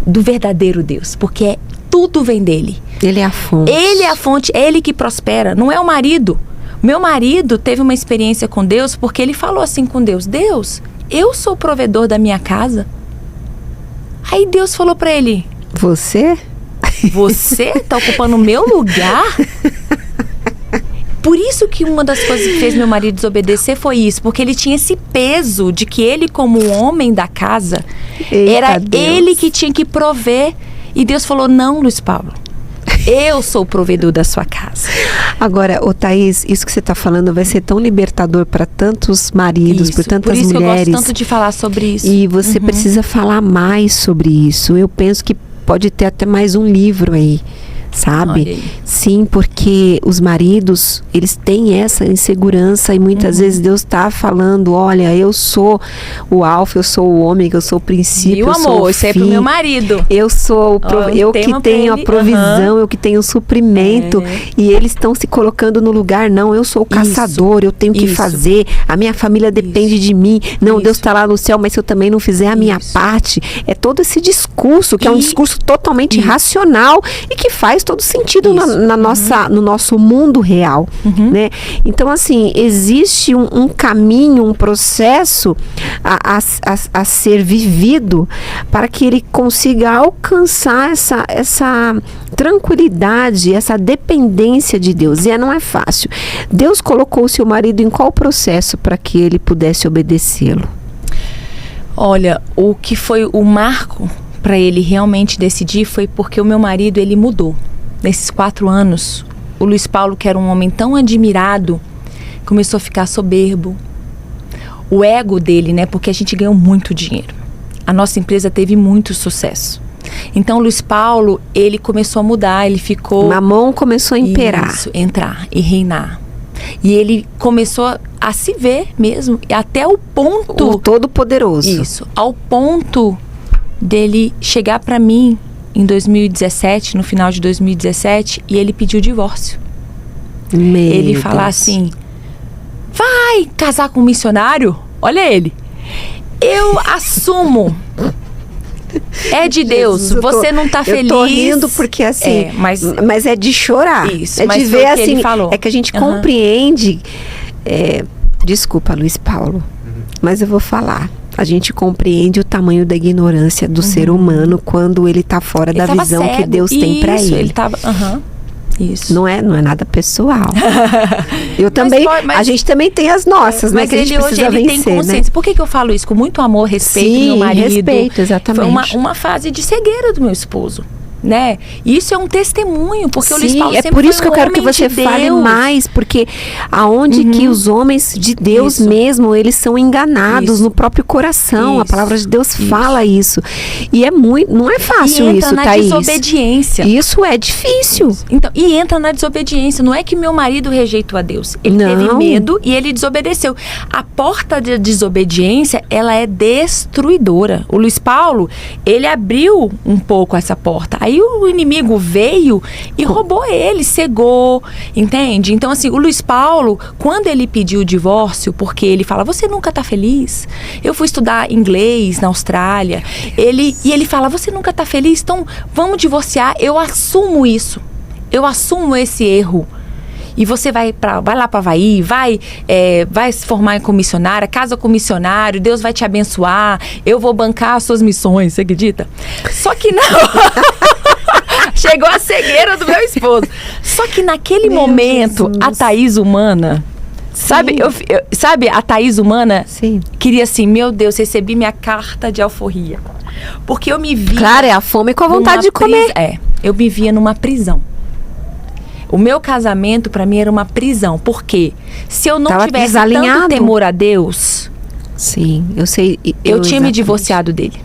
do verdadeiro Deus, porque tudo vem dele. Ele é a fonte. Ele é a fonte, é ele que prospera, não é o marido. Meu marido teve uma experiência com Deus porque ele falou assim com Deus: Deus, eu sou o provedor da minha casa. Aí Deus falou pra ele: Você tá ocupando o meu lugar? Por isso que uma das coisas que fez meu marido desobedecer foi isso, porque ele tinha esse peso de que ele, como homem da casa, era ele que tinha que prover. E Deus falou: não, Luiz Paulo, eu sou o provedor da sua casa. Agora, Thaís, isso que você está falando vai ser tão libertador para tantos maridos, por tantas mulheres. Por isso mulheres. Que eu gosto tanto de falar sobre isso. E você precisa falar mais sobre isso. Eu penso que pode ter até mais um livro aí, sabe? Sim, porque os maridos, eles têm essa insegurança e muitas vezes Deus está falando: olha, eu sou o alfa, eu sou o ômega, eu sou o princípio, eu sou o fim. Isso é pro meu marido. Eu sou eu que tenho a provisão, eu que tenho o suprimento. E eles estão se colocando no lugar: não, eu sou o caçador, eu tenho que fazer, a minha família depende de mim. Não, Deus está lá no céu, mas se eu também não fizer a minha parte. É todo esse discurso, que é um discurso totalmente racional e que faz todo sentido no nosso mundo real, né? Então, assim, existe um caminho, um processo a ser vivido para que ele consiga alcançar essa tranquilidade, essa dependência de Deus. E não é fácil. Deus colocou o seu marido em qual processo para que ele pudesse obedecê-lo? Olha, o que foi o marco para ele realmente decidir foi porque o meu marido, ele mudou. Nesses 4 anos, o Luiz Paulo, que era um homem tão admirado, começou a ficar soberbo. O ego dele, né? Porque a gente ganhou muito dinheiro. A nossa empresa teve muito sucesso. Então, o Luiz Paulo, ele começou a mudar, ele ficou... Mamon começou a imperar. Isso, entrar e reinar. E ele começou a se ver mesmo, até o ponto... O Todo-Poderoso. Isso, ao ponto dele chegar para mim em 2017, no final de 2017, e ele pediu divórcio. Ele falar assim: vai casar com um missionário? Olha ele. Eu assumo. É de Deus. Jesus, você não tá feliz. Eu tô rindo porque assim, mas é de chorar. Isso, é de ver assim, ele falou. É que a gente compreende. Desculpa, Luiz Paulo, mas eu vou falar. A gente compreende o tamanho da ignorância do ser humano quando ele está fora da visão cego. Que Deus tem para ele. Ele tava, isso. Não é nada pessoal. Eu também, a gente também tem as nossas, né? Que a gente precisa vencer, tem consciência. Né? Por que eu falo isso? Com muito amor, respeito do meu marido. Respeito, exatamente. Foi uma fase de cegueira do meu esposo. Né? Isso é um testemunho, porque o Luiz Paulo sempre é por isso que eu quero que você fale mais, porque aonde que os homens de Deus mesmo, eles são enganados no próprio coração. A palavra de Deus fala isso. E não é fácil isso, Thaís. Entra na desobediência. Isso é difícil. Então, e entra na desobediência. Não é que meu marido rejeitou a Deus. Ele teve medo e ele desobedeceu. A porta de desobediência, ela é destruidora. O Luiz Paulo, ele abriu um pouco essa porta. Aí o inimigo veio e roubou ele, cegou, entende? Então, assim, o Luiz Paulo, quando ele pediu o divórcio, porque ele fala: você nunca tá feliz? Eu fui estudar inglês na Austrália. E ele fala: você nunca tá feliz? Então, vamos divorciar. Eu assumo isso. Eu assumo esse erro. E você vai lá para Havaí, vai se formar como missionária, casa com missionário, Deus vai te abençoar, eu vou bancar as suas missões, você acredita? Só que não. Chegou a cegueira do meu esposo. Só que naquele momento, Jesus. A Thaís humana, sabe, sabe, a Thaís humana queria assim: meu Deus, recebi minha carta de alforria. Porque eu me via... Claro, é a fome com a vontade de comer. Eu me via numa prisão. O meu casamento, para mim, era uma prisão. Por quê? Se eu não tivesse tanto temor a Deus... Sim, eu sei. Eu tinha me divorciado dele.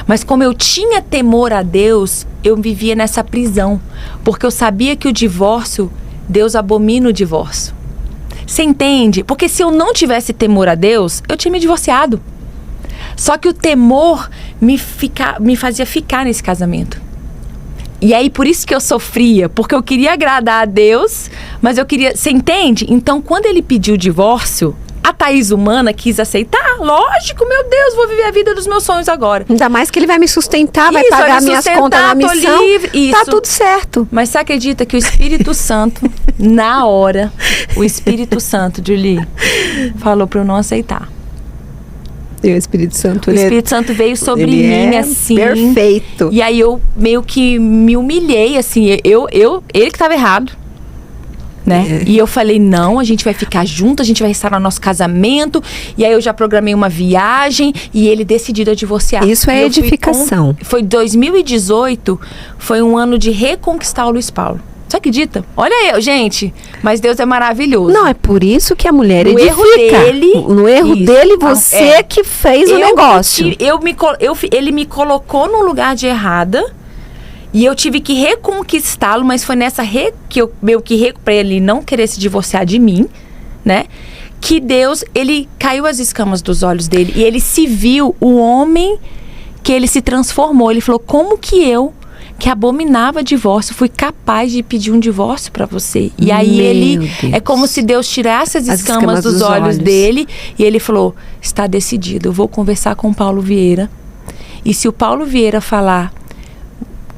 Mas como eu tinha temor a Deus, eu vivia nessa prisão. Porque eu sabia que o divórcio, Deus abomina o divórcio. Você entende? Porque se eu não tivesse temor a Deus, eu tinha me divorciado. Só que o temor me fazia ficar nesse casamento. E aí, por isso que eu sofria, porque eu queria agradar a Deus, mas eu queria... Você entende? Então, quando ele pediu o divórcio, a Thaís humana quis aceitar. Lógico, meu Deus, vou viver a vida dos meus sonhos agora. Ainda mais que ele vai me sustentar, vai pagar minhas contas na missão. Livre, tá tudo certo. Mas você acredita que o Espírito Santo, na hora, o Espírito Santo, Julie, falou para eu não aceitar. E o Espírito Santo, o Espírito Santo veio sobre mim, assim. Perfeito. E aí eu meio que me humilhei, assim. Ele que estava errado, né? E eu falei, não, a gente vai ficar junto, a gente vai restaurar nosso casamento. E aí eu já programei uma viagem e ele decidiu divorciar. Isso é edificação. Foi 2018, foi um ano de reconquistar o Luiz Paulo. Você acredita? Olha eu, gente. Mas Deus é maravilhoso. Não, é por isso que a mulher edifica. No erro dele, você que fez o negócio. Ele me colocou num lugar de errada e eu tive que reconquistá-lo, mas foi nessa que eu meio que pra ele não querer se divorciar de mim, né? Que Deus, ele caiu as escamas dos olhos dele e ele se viu o homem que ele se transformou. Ele falou, como que eu, que abominava divórcio, fui capaz de pedir um divórcio para você? E aí é como se Deus tirasse as escamas dos olhos dele e ele falou, está decidido, eu vou conversar com o Paulo Vieira e se o Paulo Vieira falar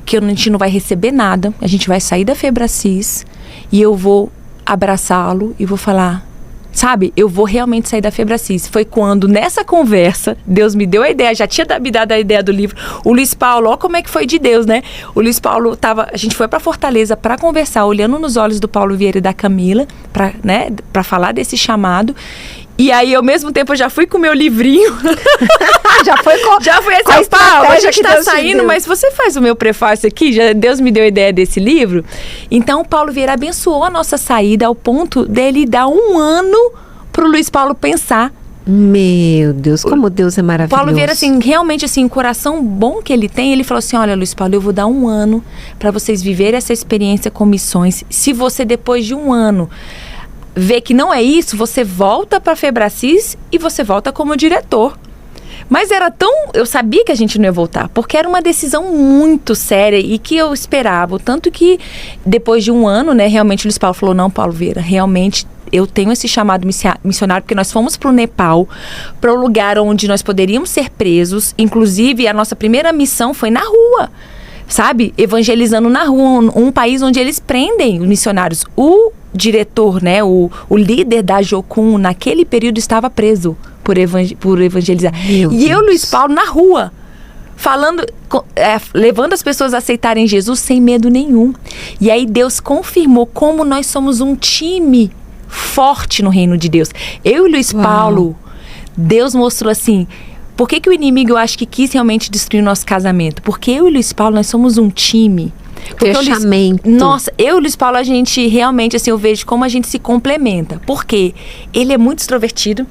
que a gente não vai receber nada, a gente vai sair da Febracis e eu vou abraçá-lo e vou falar, sabe, eu vou realmente sair da Febracis. Foi quando, nessa conversa, Deus me deu a ideia, já tinha me dado a ideia do livro. O Luiz Paulo, ó como é que foi de Deus, né? O Luiz Paulo a gente foi pra Fortaleza pra conversar, olhando nos olhos do Paulo Vieira e da Camila, pra falar desse chamado. E aí, ao mesmo tempo, eu já fui com o meu livrinho. já foi assim, Paulo, a gente tá saindo, mas você faz o meu prefácio aqui, Deus me deu a ideia desse livro. Então, o Paulo Vieira abençoou a nossa saída ao ponto dele dar 1 ano pro Luiz Paulo pensar. Meu Deus, como Deus é maravilhoso. Paulo Vieira, assim, realmente, assim, o coração bom que ele tem, ele falou assim, olha, Luiz Paulo, eu vou dar 1 ano para vocês viverem essa experiência com missões. Se você, depois de 1 ano... vê que não é isso, você volta para a Febracis e você volta como diretor. Mas eu sabia que a gente não ia voltar, porque era uma decisão muito séria e que eu esperava. Tanto que depois de 1 ano, né, realmente o Luiz Paulo falou, não, Paulo Vieira, realmente eu tenho esse chamado missionário, porque nós fomos para o Nepal, para o lugar onde nós poderíamos ser presos. Inclusive, a nossa primeira missão foi na rua, sabe? Evangelizando na rua, um país onde eles prendem os missionários. O diretor, né, o líder da Jocum, naquele período estava preso por evangelizar. E eu, Luiz Paulo, na rua, falando, levando as pessoas a aceitarem Jesus sem medo nenhum. E aí Deus confirmou como nós somos um time forte no reino de Deus. Eu e Luiz Paulo, Deus mostrou assim... Por que o inimigo, eu acho que quis realmente destruir o nosso casamento? Porque eu e Luiz Paulo, nós somos um time. Fechamento. Nossa, eu e Luiz Paulo, a gente realmente, assim, eu vejo como a gente se complementa. Porque ele é muito extrovertido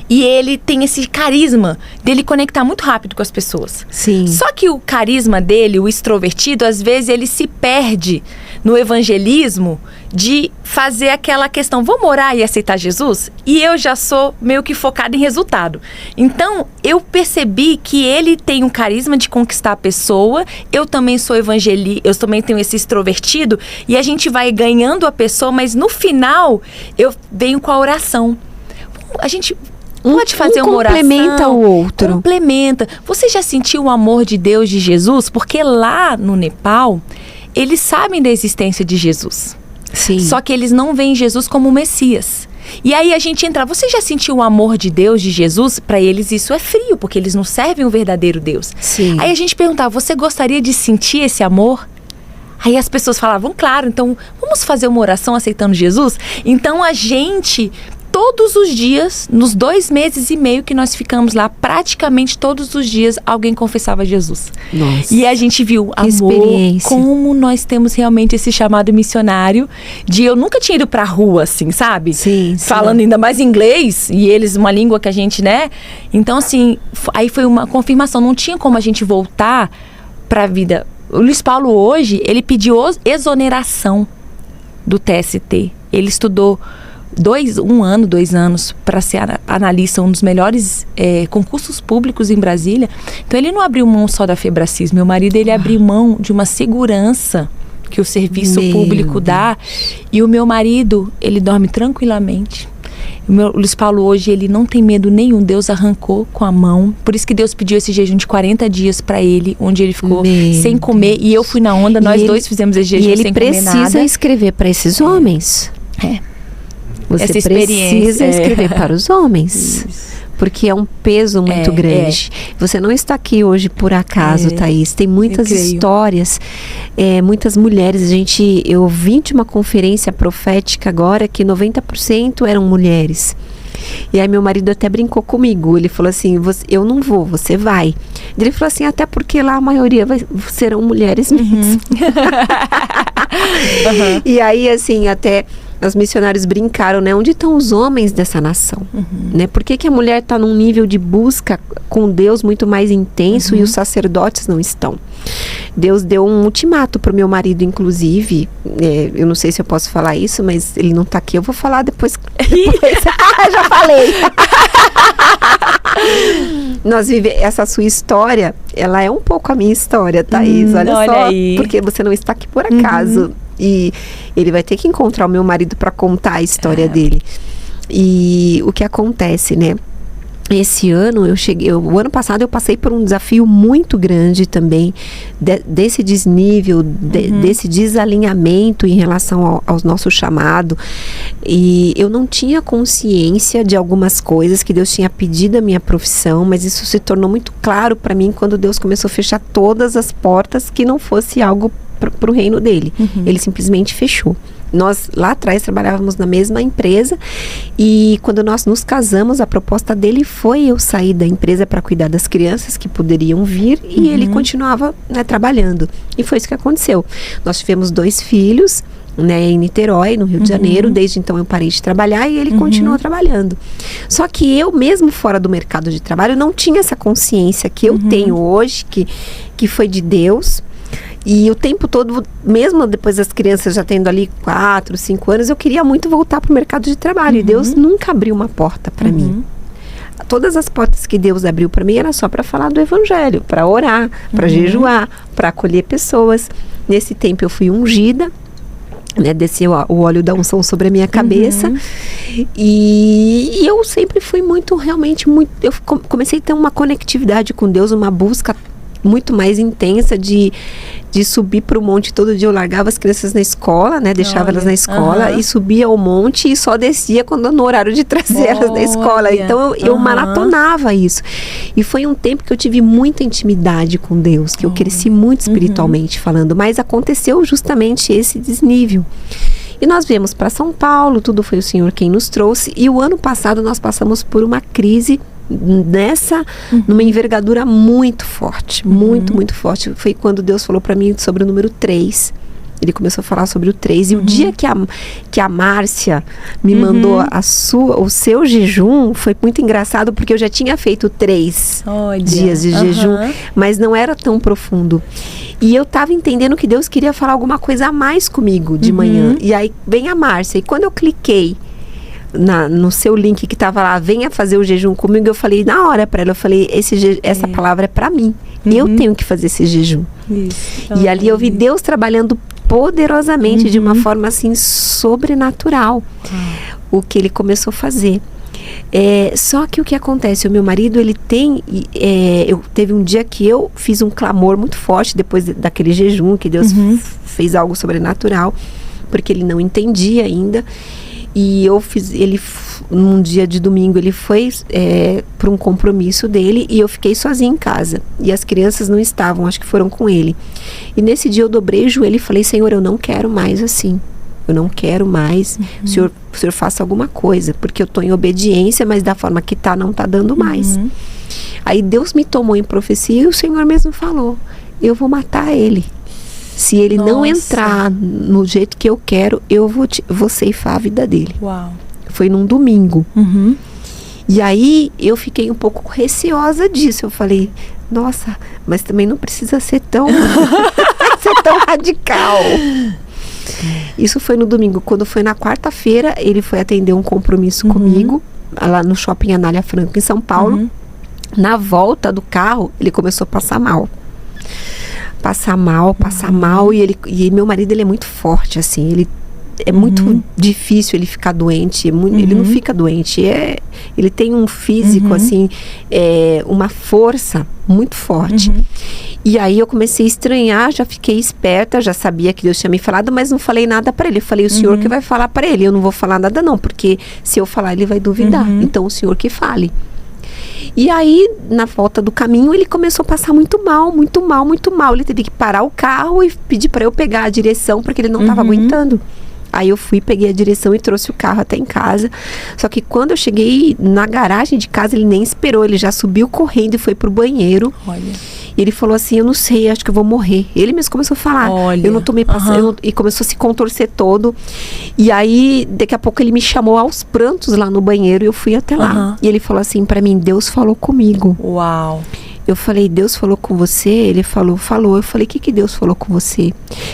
e ele tem esse carisma dele conectar muito rápido com as pessoas. Sim. Só que o carisma dele, o extrovertido, às vezes ele se perde no evangelismo de fazer aquela questão, vamos orar e aceitar Jesus? E eu já sou meio que focada em resultado. Então, eu percebi que ele tem um carisma de conquistar a pessoa, eu também sou eu também tenho esse extrovertido, e a gente vai ganhando a pessoa, mas no final, eu venho com a oração. A gente... pode fazer uma oração. Complementa o outro. Complementa. Você já sentiu o amor de Deus, de Jesus? Porque lá no Nepal, eles sabem da existência de Jesus. Sim. Só que eles não veem Jesus como o Messias. E aí a gente entra, você já sentiu o amor de Deus, de Jesus? Para eles isso é frio, porque eles não servem o verdadeiro Deus. Sim. Aí a gente perguntava, você gostaria de sentir esse amor? Aí as pessoas falavam, claro, então vamos fazer uma oração aceitando Jesus? Então a gente... todos os dias, nos 2 meses e meio que nós ficamos lá, praticamente todos os dias, alguém confessava Jesus. Nossa. E a gente viu, amor, experiência. como nós temos realmente esse chamado missionário de... Eu nunca tinha ido pra rua, assim, sabe? Sim. Falando ainda mais inglês, e eles, uma língua que a gente, né? Então, assim, aí foi uma confirmação. Não tinha como a gente voltar pra vida. O Luiz Paulo hoje, ele pediu exoneração do TST. Ele estudou um ano, 2 anos para ser analista, um dos melhores concursos públicos em Brasília. Então ele não abriu mão só da Febracis. Meu marido, ele abriu mão de uma segurança que o serviço público dá. E o meu marido, ele dorme tranquilamente. O meu Luiz Paulo hoje, ele não tem medo nenhum. Deus arrancou com a mão. Por isso que Deus pediu esse jejum de 40 dias para ele, onde ele ficou sem comer. E eu fui na onda, nós dois fizemos esse jejum sem comer nada. E ele precisa escrever para esses homens. Você essa experiência precisa escrever para os homens. Isso. Porque é um peso muito grande. Você não está aqui hoje por acaso, Thaís. Tem muitas histórias, muitas mulheres. Eu vim de uma conferência profética agora que 90% eram mulheres. E aí meu marido até brincou comigo. Ele falou assim, eu não vou, você vai. Ele falou assim, até porque lá a maioria serão mulheres mesmo. E aí, assim, até... Os missionários brincaram, né? Onde estão os homens dessa nação? Né? Por que a mulher está num nível de busca com Deus muito mais intenso e os sacerdotes não estão? Deus deu um ultimato para o meu marido, inclusive. Eu não sei se eu posso falar isso, mas ele não está aqui. Eu vou falar depois. Já falei. Essa sua história, ela é um pouco a minha história, Thaís. Olha só, aí. Porque você não está aqui por acaso. E ele vai ter que encontrar o meu marido para contar a história dele. E o que acontece, né? Esse ano o ano passado eu passei por um desafio muito grande também, desse desnível, desse desalinhamento em relação ao nosso chamado. E eu não tinha consciência de algumas coisas que Deus tinha pedido à minha profissão, mas isso se tornou muito claro para mim quando Deus começou a fechar todas as portas que não fosse algo para o reino dele. Ele simplesmente fechou. Nós lá atrás trabalhávamos na mesma empresa e quando nós nos casamos, a proposta dele foi eu sair da empresa para cuidar das crianças que poderiam vir e ele continuava, né, trabalhando. E foi isso que aconteceu. Nós tivemos 2 filhos, né, em Niterói, no Rio de Janeiro. Desde então eu parei de trabalhar e ele continuou trabalhando. Só que eu mesmo fora do mercado de trabalho não tinha essa consciência que eu tenho hoje, que foi de Deus. E o tempo todo, mesmo depois das crianças já tendo ali 4, 5 anos, eu queria muito voltar para o mercado de trabalho. E Deus nunca abriu uma porta para mim. Todas as portas que Deus abriu para mim era só para falar do evangelho, para orar, para jejuar, para acolher pessoas. Nesse tempo eu fui ungida, né, desceu o óleo da unção sobre a minha cabeça. E eu sempre fui realmente muito... Eu comecei a ter uma conectividade com Deus, uma busca muito mais intensa de subir para o monte. Todo dia eu largava as crianças na escola, né? Deixava elas na escola e subia ao monte e só descia no horário de trazer elas da escola. Então eu maratonava isso. E foi um tempo que eu tive muita intimidade com Deus, que eu cresci muito espiritualmente falando, mas aconteceu justamente esse desnível. E nós viemos para São Paulo, tudo foi o Senhor quem nos trouxe. E o ano passado nós passamos por uma crise numa envergadura muito forte, muito forte. Foi quando Deus falou para mim sobre o número 3. Ele começou a falar sobre o 3. E o dia que a Márcia me mandou o seu jejum, foi muito engraçado, porque eu já tinha feito 3 dias de jejum, mas não era tão profundo. E eu estava entendendo que Deus queria falar alguma coisa a mais comigo de manhã. E aí vem a Márcia. E quando eu cliquei no seu link que estava lá, venha fazer o jejum comigo, eu falei na hora para ela, eu falei, essa palavra é para mim. Eu tenho que fazer esse jejum. Isso. E ali eu vi Deus trabalhando poderosamente, de uma forma assim sobrenatural, o que ele começou a fazer. Só que o que acontece, o meu marido, ele teve um dia que eu fiz um clamor muito forte depois daquele jejum, que Deus fez algo sobrenatural, porque ele não entendia ainda. E num dia de domingo, ele foi para um compromisso dele e eu fiquei sozinha em casa. E as crianças não estavam, acho que foram com ele. E nesse dia eu dobrei o joelho e falei, Senhor, eu não quero mais assim. Eu não quero mais. O Senhor faça alguma coisa, porque eu estou em obediência, mas da forma que não está dando mais. Aí Deus me tomou em profecia e o Senhor mesmo falou, eu vou matar ele. Se ele não entrar no jeito que eu quero, eu vou ceifar a vida dele. Uau. Foi num domingo. E aí eu fiquei um pouco receosa disso. Eu falei, nossa, mas também não precisa ser tão radical. Isso foi no domingo. Quando foi na quarta-feira, ele foi atender um compromisso comigo, lá no Shopping Anália Franco, em São Paulo. Na volta do carro, ele começou a passar mal. Passar mal. E meu marido, ele é muito forte, assim. Ele é muito difícil ele ficar doente. Ele não fica doente. Ele tem um físico, assim, uma força muito forte. E aí eu comecei a estranhar, já fiquei esperta, já sabia que Deus tinha me falado, mas não falei nada para ele. Eu falei, o senhor que vai falar para ele. Eu não vou falar nada não, porque se eu falar, ele vai duvidar. Então o senhor que fale. E aí, na volta do caminho, ele começou a passar muito mal. Ele teve que parar o carro e pedir para eu pegar a direção, porque ele não estava aguentando. Aí eu fui, peguei a direção e trouxe o carro até em casa. Só que quando eu cheguei na garagem de casa, ele nem esperou. Ele já subiu correndo e foi pro banheiro. Olha. E ele falou assim, eu não sei, acho que eu vou morrer. Ele mesmo começou a falar. Olha. Eu não tomei passarinho. E começou a se contorcer todo. E aí, daqui a pouco, ele me chamou aos prantos lá no banheiro e eu fui até lá. E ele falou assim pra mim, Deus falou comigo. Uau. Eu falei, Deus falou com você? Ele falou. Eu falei, o que Deus falou com você?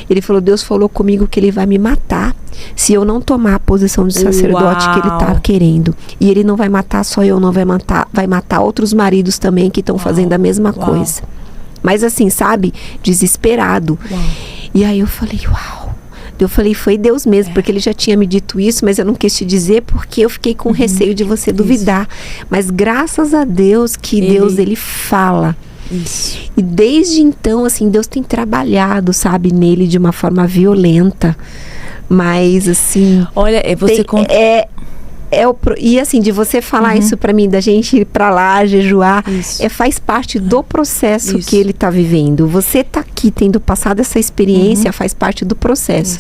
Ele falou, Deus falou comigo que ele vai me matar se eu não tomar a posição de sacerdote que ele tá querendo. E ele não vai matar só eu, não vai matar outros maridos também que estão fazendo a mesma coisa. Mas assim, sabe? Desesperado. E aí eu falei, uau. Eu falei, foi Deus mesmo, porque ele já tinha me dito isso, mas eu não quis te dizer porque eu fiquei com receio de você duvidar. Mas graças a Deus que Deus, ele fala. Isso. E desde então, assim, Deus tem trabalhado, sabe, nele de uma forma violenta. Mas, assim... Olha, você e assim, de você falar isso pra mim, da gente ir pra lá, jejuar, faz parte do processo que ele tá vivendo. Você tá aqui tendo passado essa experiência, faz parte do processo.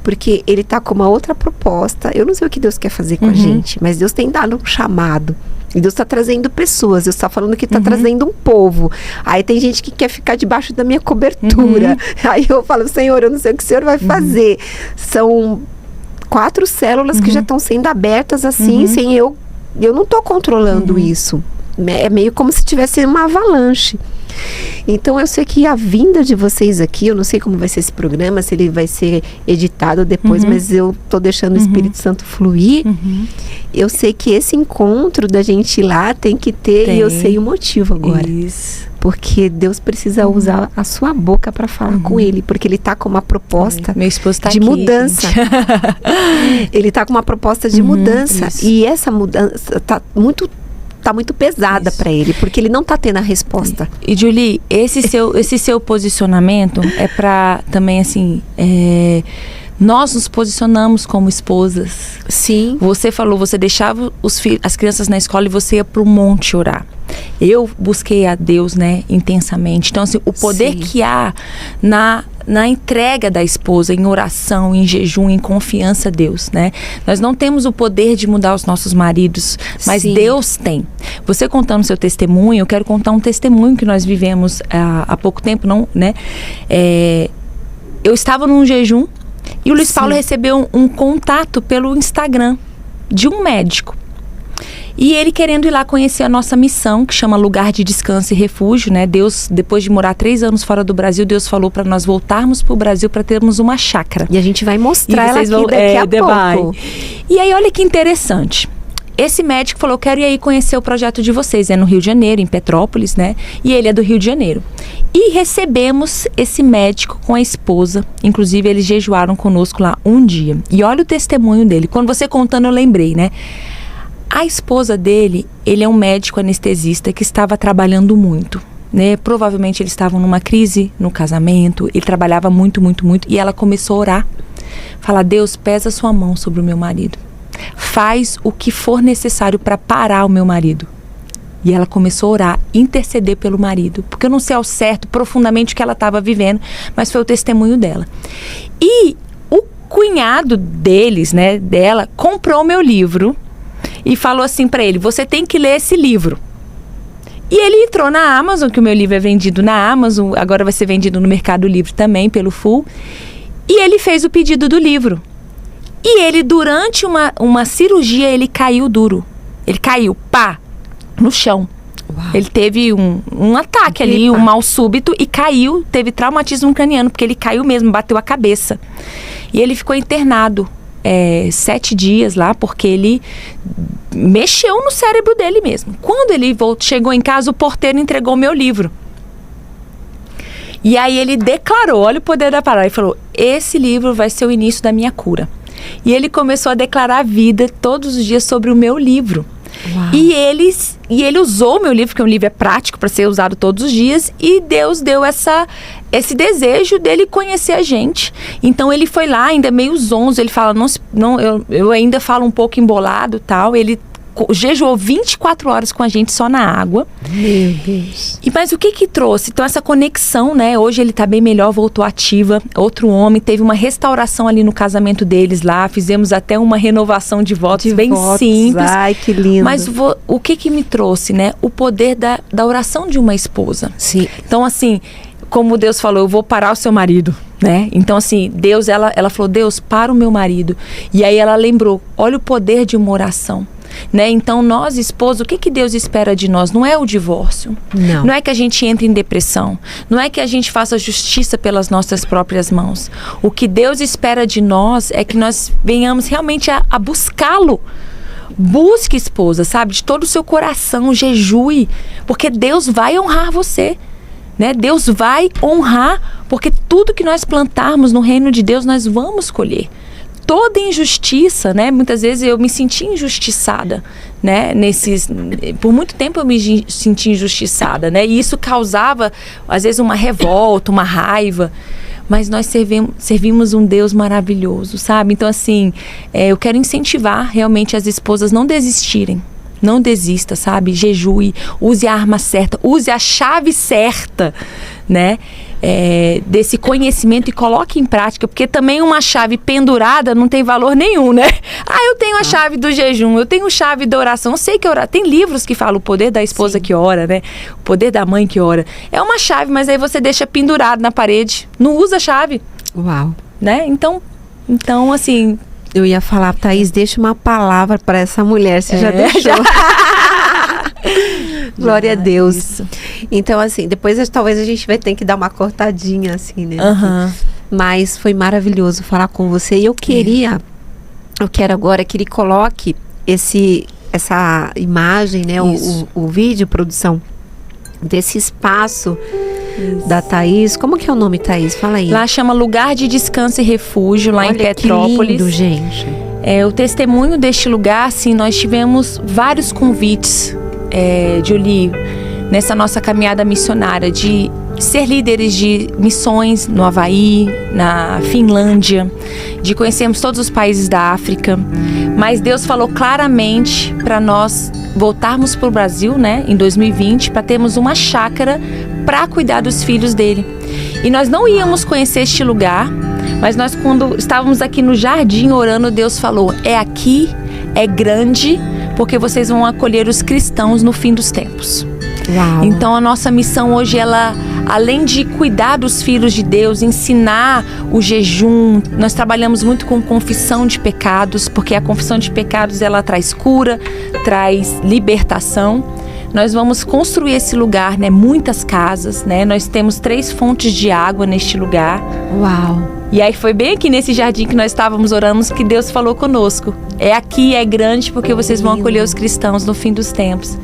Porque ele tá com uma outra proposta. Eu não sei o que Deus quer fazer com a gente, mas Deus tem dado um chamado. E Deus está trazendo pessoas. Deus está falando que está trazendo um povo. Aí tem gente que quer ficar debaixo da minha cobertura. Aí eu falo, Senhor, eu não sei o que o Senhor vai fazer. São 4 células que já estão sendo abertas assim, sem eu não estou controlando isso. É meio como se tivesse uma avalanche. Então eu sei que a vinda de vocês aqui, eu não sei como vai ser esse programa, se ele vai ser editado depois, mas eu tô deixando o Espírito Santo fluir. Eu sei que esse encontro da gente ir lá tem que ter, e eu sei o motivo agora. Isso. Porque Deus precisa usar a sua boca para falar com ele, porque ele tá com uma proposta Meu esposo tá de aqui, mudança. Ele tá com uma proposta de mudança. E essa mudança tá muito pesada para ele, porque ele não tá tendo a resposta. E Julie, esse seu posicionamento é para também assim, nós nos posicionamos como esposas. Sim. Você falou, você deixava as crianças na escola e você ia pro monte orar. Eu busquei a Deus, né, intensamente. Então, assim, o poder que há na entrega da esposa, em oração, em jejum, em confiança a Deus, né? Nós não temos o poder de mudar os nossos maridos, mas Deus tem. Você contando seu testemunho, eu quero contar um testemunho que nós vivemos há pouco tempo, não, né? Eu estava num jejum e o Luiz Paulo recebeu um contato pelo Instagram de um médico. E ele querendo ir lá conhecer a nossa missão, que chama Lugar de Descanso e Refúgio, né? Deus, depois de morar 3 anos fora do Brasil, Deus falou para nós voltarmos pro Brasil para termos uma chácara. E a gente vai mostrar ela aqui daqui a pouco. E aí, olha que interessante. Esse médico falou, quero ir aí conhecer o projeto de vocês. É no Rio de Janeiro, em Petrópolis, né? E ele é do Rio de Janeiro. E recebemos esse médico com a esposa. Inclusive, eles jejuaram conosco lá um dia. E olha o testemunho dele. Quando você contando, eu lembrei, né? A esposa dele, ele é um médico anestesista que estava trabalhando muito, né? Provavelmente eles estavam numa crise no casamento, ele trabalhava muito, muito, muito. E ela começou a orar. Fala, Deus, pesa sua mão sobre o meu marido. Faz o que for necessário para parar o meu marido. E ela começou a orar, interceder pelo marido. Porque eu não sei ao certo, profundamente, o que ela estava vivendo, mas foi o testemunho dela. E o cunhado deles, né, dela, comprou meu livro e falou assim para ele, você tem que ler esse livro. E ele entrou na Amazon, que o meu livro é vendido na Amazon, agora vai ser vendido no Mercado Livre também, pelo Full. E ele fez o pedido do livro. E ele, durante uma cirurgia, ele caiu duro. Ele caiu, pá, no chão. Uau. Ele teve um ataque ali, um mal súbito, e caiu, teve traumatismo craniano, porque ele caiu mesmo, bateu a cabeça. E ele ficou internado 7 dias lá, porque ele mexeu no cérebro dele mesmo. Quando ele chegou em casa, o porteiro entregou o meu livro. E aí ele declarou, olha o poder da palavra, ele falou: esse livro vai ser o início da minha cura. E ele começou a declarar a vida todos os dias sobre o meu livro. Uau. E ele usou o meu livro, porque um livro é prático para ser usado todos os dias, e Deus deu esse desejo dele conhecer a gente. Então ele foi lá, ainda meio zonzo, ele fala, eu ainda falo um pouco embolado, tal. Ele jejuou 24 horas com a gente só na água. Meu Deus. Mas o que trouxe? Então essa conexão, né? Hoje ele tá bem melhor, voltou ativa. Outro homem, teve uma restauração ali no casamento deles lá. Fizemos até uma renovação de votos simples. Ai, que lindo. Mas o que me trouxe, né? O poder da oração de uma esposa. Sim. Então assim, como Deus falou, eu vou parar o seu marido, né? Então assim, Deus, ela falou, Deus, para o meu marido. E aí ela lembrou, olha o poder de uma oração. Né? Então nós, esposos, o que Deus espera de nós? Não é o divórcio, não é que a gente entre em depressão, não é que a gente faça justiça pelas nossas próprias mãos. O que Deus espera de nós é que nós venhamos realmente a buscá-lo. Busque, esposa, sabe, de todo o seu coração, jejue, porque Deus vai honrar você, né? Deus vai honrar, porque tudo que nós plantarmos no reino de Deus nós vamos colher. Toda injustiça, né? Muitas vezes eu me senti injustiçada, né? Por muito tempo eu me senti injustiçada, né? E isso causava, às vezes, uma revolta, uma raiva. Mas nós servimos um Deus maravilhoso, sabe? Então, assim, eu quero incentivar realmente as esposas a não desistirem. Não desista, sabe? Jejue, use a arma certa, use a chave certa, né? Desse conhecimento e coloque em prática, porque também uma chave pendurada não tem valor nenhum, né? Eu tenho a chave do jejum, eu tenho a chave da oração, eu sei que orar. Tem livros que falam o poder da esposa que ora, né? O poder da mãe que ora. É uma chave, mas aí você deixa pendurado na parede, não usa a chave. Uau. Né? Então assim... Eu ia falar, Thaís, deixa uma palavra para essa mulher, você já deixou. Glória a Deus. Isso. Então, assim, depois talvez a gente vai ter que dar uma cortadinha, assim, né? Mas foi maravilhoso falar com você. E eu quero agora que ele coloque essa imagem, né? O vídeo, produção, desse espaço da Thaís. Como que é o nome, Thaís? Fala aí. Lá chama Lugar de Descanso e Refúgio, lá em Petrópolis. Que lindo, gente. O testemunho deste lugar, assim, nós tivemos vários convites, Julie, nessa nossa caminhada missionária, de ser líderes de missões no Havaí, na Finlândia, de conhecermos todos os países da África. Mas Deus falou claramente para nós voltarmos para o Brasil, né, em 2020, para termos uma chácara para cuidar dos filhos dele. E nós não íamos conhecer este lugar, mas nós, quando estávamos aqui no jardim orando, Deus falou: é aqui, é grande, porque vocês vão acolher os cristãos no fim dos tempos. Uau. Então a nossa missão hoje, ela, além de cuidar dos filhos de Deus, ensinar o jejum, nós trabalhamos muito com confissão de pecados, porque a confissão de pecados, ela traz cura, traz libertação. Nós vamos construir esse lugar, né? Muitas casas, né? Nós temos 3 fontes de água neste lugar. Uau! E aí foi bem aqui nesse jardim que nós estávamos orando que Deus falou conosco. É aqui, é grande, porque vocês vão acolher os cristãos no fim dos tempos.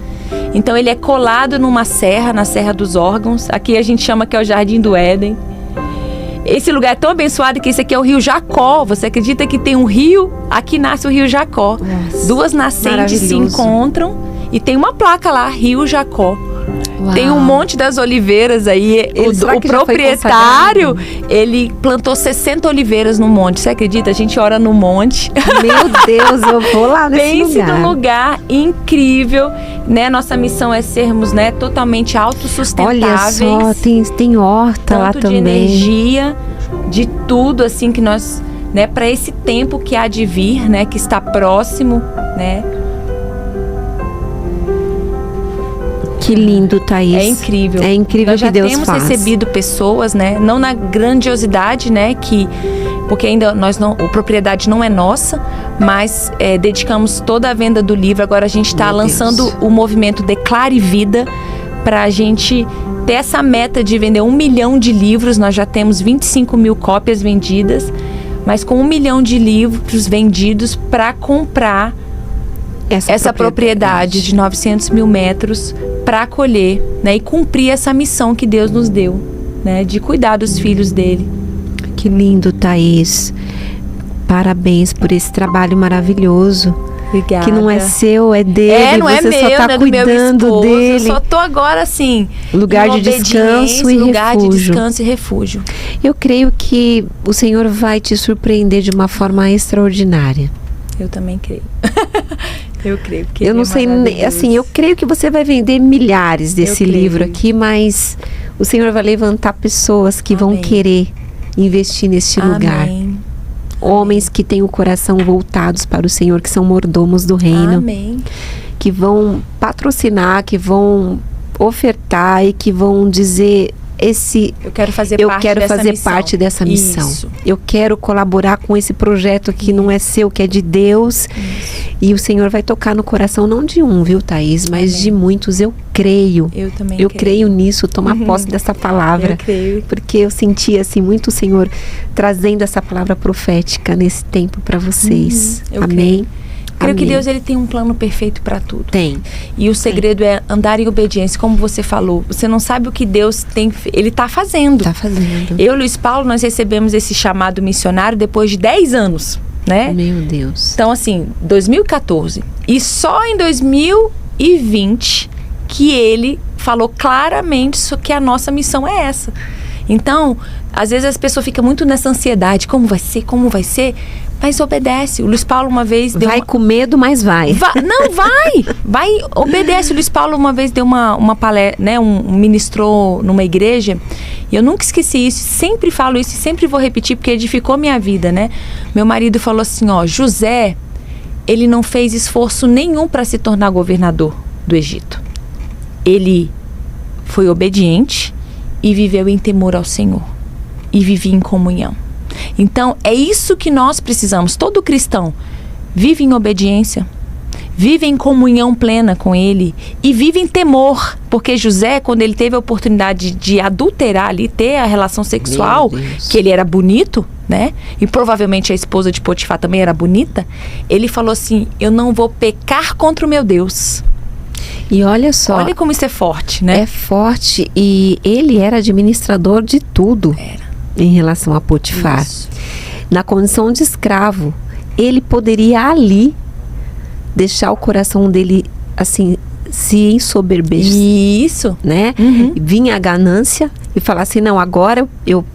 Então ele é colado numa serra, na Serra dos Órgãos. Aqui a gente chama que é o Jardim do Éden. Esse lugar é tão abençoado que esse aqui é o Rio Jacó. Você acredita que tem um rio? Aqui nasce o Rio Jacó. Nossa, 2 nascentes se encontram. E tem uma placa lá, Rio Jacó. Uau. Tem um monte das oliveiras aí. O proprietário, ele plantou 60 oliveiras no monte. Você acredita? A gente ora no monte. Meu Deus, eu vou lá nesse lugar. Pense num lugar incrível, né? Nossa missão é sermos, né, totalmente autossustentáveis. Olha só, tem horta lá também. De energia, de tudo, assim, que nós, né, para esse tempo que há de vir, né, que está próximo, né? Que lindo, Thaís. É incrível. É incrível que Deus faz. Nós já temos recebido pessoas, né? Não na grandiosidade, né? Porque ainda a propriedade não é nossa, mas dedicamos toda a venda do livro. Agora a gente está lançando o movimento Declare Vida para a gente ter essa meta de vender 1 milhão de livros. Nós já temos 25 mil cópias vendidas. mas com 1 milhão de livros vendidos para comprar essa propriedade de 900 mil metros para acolher, né, e cumprir essa missão que Deus nos deu, né, de cuidar dos filhos dele. Que lindo, Thaís. Parabéns por esse trabalho maravilhoso. Obrigada. Que não é seu, é dele. Não é você meu, só está né, do meu cuidando esposo. dele. Eu só tô agora assim, lugar de descanso e lugar refúgio. de descanso e refúgio. Eu creio que o Senhor vai te surpreender de uma forma extraordinária. Eu também creio. Eu creio que eu não sei, assim, eu creio que você vai vender milhares desse livro aqui, mas o Senhor vai levantar pessoas que vão querer investir neste lugar. Homens que têm o coração voltados para o Senhor, que são mordomos do reino. Amém. Que vão patrocinar, que vão ofertar e que vão dizer... Eu quero fazer parte dessa missão. Isso. Eu quero colaborar com esse projeto que não é seu, que é de Deus. Isso. E o Senhor vai tocar no coração não de um, viu, Thaís? Mas de muitos. Eu creio. Eu também Eu creio nisso, tomar posse dessa palavra. Eu creio. Porque eu senti assim muito o Senhor trazendo essa palavra profética nesse tempo para vocês. Amém. Creio que Deus, ele tem um plano perfeito para tudo. Tem. E o segredo é andar em obediência, como você falou. Você não sabe o que Deus tem, ele está fazendo. Está fazendo. Eu e Luiz Paulo, nós recebemos esse chamado missionário depois de 10 anos, né? Meu Deus. Então, assim, 2014. E só em 2020 que ele falou claramente que a nossa missão é essa. Então, às vezes as pessoas ficam muito nessa ansiedade. Como vai ser? Como vai ser? Mas obedece. O Luiz Paulo uma vez deu com medo, mas vai. Vai, obedece. O Luiz Paulo uma vez deu uma palestra, né, ministrou numa igreja, e eu nunca esqueci isso, sempre falo isso e sempre vou repetir porque edificou minha vida, né? Meu marido falou assim, José, ele não fez esforço nenhum para se tornar governador do Egito. Ele foi obediente e viveu em temor ao Senhor e vivia em comunhão. Então, é isso que nós precisamos. Todo cristão vive em obediência, vive em comunhão plena com Ele e vive em temor. Porque José, quando ele teve a oportunidade de adulterar ali, ter a relação sexual, que ele era bonito, né? E provavelmente a esposa de Potifar também era bonita. Ele falou assim, eu não vou pecar contra o meu Deus. E olha só. Olha como isso é forte, né? É forte, e ele era administrador de tudo. Em relação a Potifar. Isso. Na condição de escravo, ele poderia ali deixar o coração dele assim se ensoberbecer. Isso, né? Vinha a ganância e falar assim, não, agora eu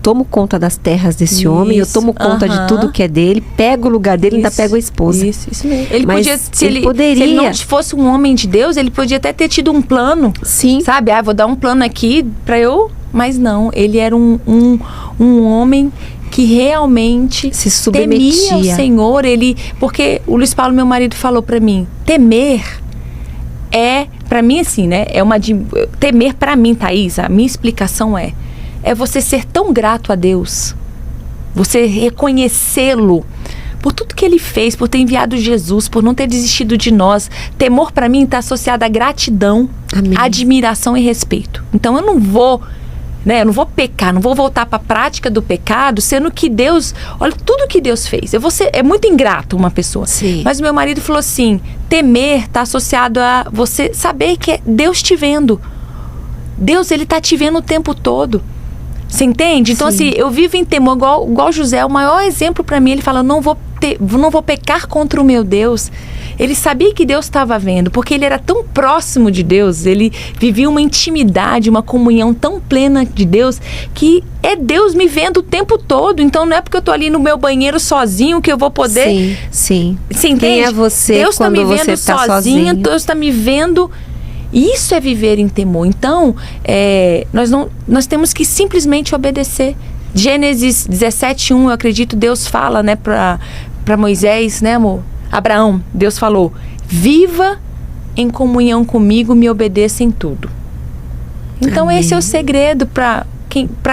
tomo conta das terras desse homem, eu tomo conta de tudo que é dele, pego o lugar dele e ainda pego a esposa. Isso mesmo. Ele mas podia, se ele não fosse um homem de Deus, ele podia até ter tido um plano. Sim. Sabe? Vou dar um plano aqui para eu... Mas não, ele era um homem que realmente se submetia temia o Senhor. Porque o Luiz Paulo, meu marido, falou para mim, temer é, para mim assim, né? Temer para mim, Thaís, a minha explicação é você ser tão grato a Deus, você reconhecê-lo por tudo que ele fez, por ter enviado Jesus, por não ter desistido de nós. Temor para mim está associado a gratidão, admiração e respeito. Então eu não vou pecar, não vou voltar para a prática do pecado, sendo que Deus, olha tudo que Deus fez. É muito ingrato uma pessoa. Sim. Mas o meu marido falou assim, temer está associado a você saber que é Deus te vendo. Deus, ele está te vendo o tempo todo. Você entende? Então, assim, eu vivo em temor, igual José, o maior exemplo para mim, ele fala, não vou pecar contra o meu Deus. Ele sabia que Deus estava vendo, porque ele era tão próximo de Deus, ele vivia uma intimidade, uma comunhão tão plena de Deus, que é Deus me vendo o tempo todo. Então, não é porque eu tô ali no meu banheiro sozinho que eu vou poder... Sim. Você entende? Quem é você Deus quando tá me vendo você tá sozinho? Deus está me vendo... Isso é viver em temor. Então, nós temos que simplesmente obedecer. Gênesis 17:1, eu acredito, Deus fala, né, para Moisés, né, amor? Abraão, Deus falou, viva em comunhão comigo, me obedeça em tudo. Então, esse é o segredo para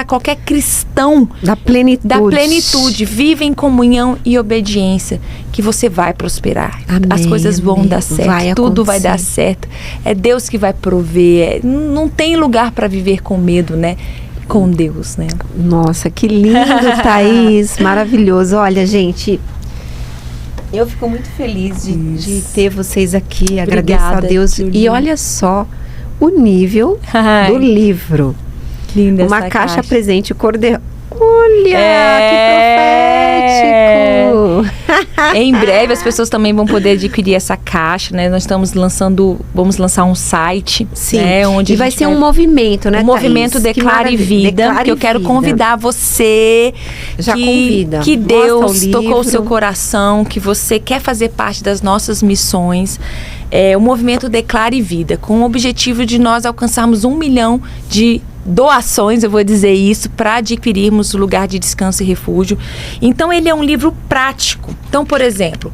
qualquer cristão da plenitude. Vive em comunhão e obediência, que você vai prosperar. As coisas vão dar certo, tudo vai dar certo. É Deus que vai prover. Não tem lugar para viver com medo, né? com Deus, né? Nossa, que lindo, Thaís, maravilhoso. Olha, gente, eu fico muito feliz de ter vocês aqui. Agradeço a Deus. Julie. E olha só o nível do livro. Linda Uma essa caixa presente cor-de-rosa. Olha, que profético! Em breve as pessoas também vão poder adquirir essa caixa, né? Nós vamos lançar um site, sim, né? Onde e vai ser um movimento, né, um movimento Thaís? Declare Vida, que eu quero convidar você, já convida, que Deus tocou o seu coração, que você quer fazer parte das nossas missões. O movimento Declare Vida, com o objetivo de nós alcançarmos 1 milhão de doações, eu vou dizer isso, para adquirirmos o lugar de descanso e refúgio. Então ele é um livro prático. Então, por exemplo,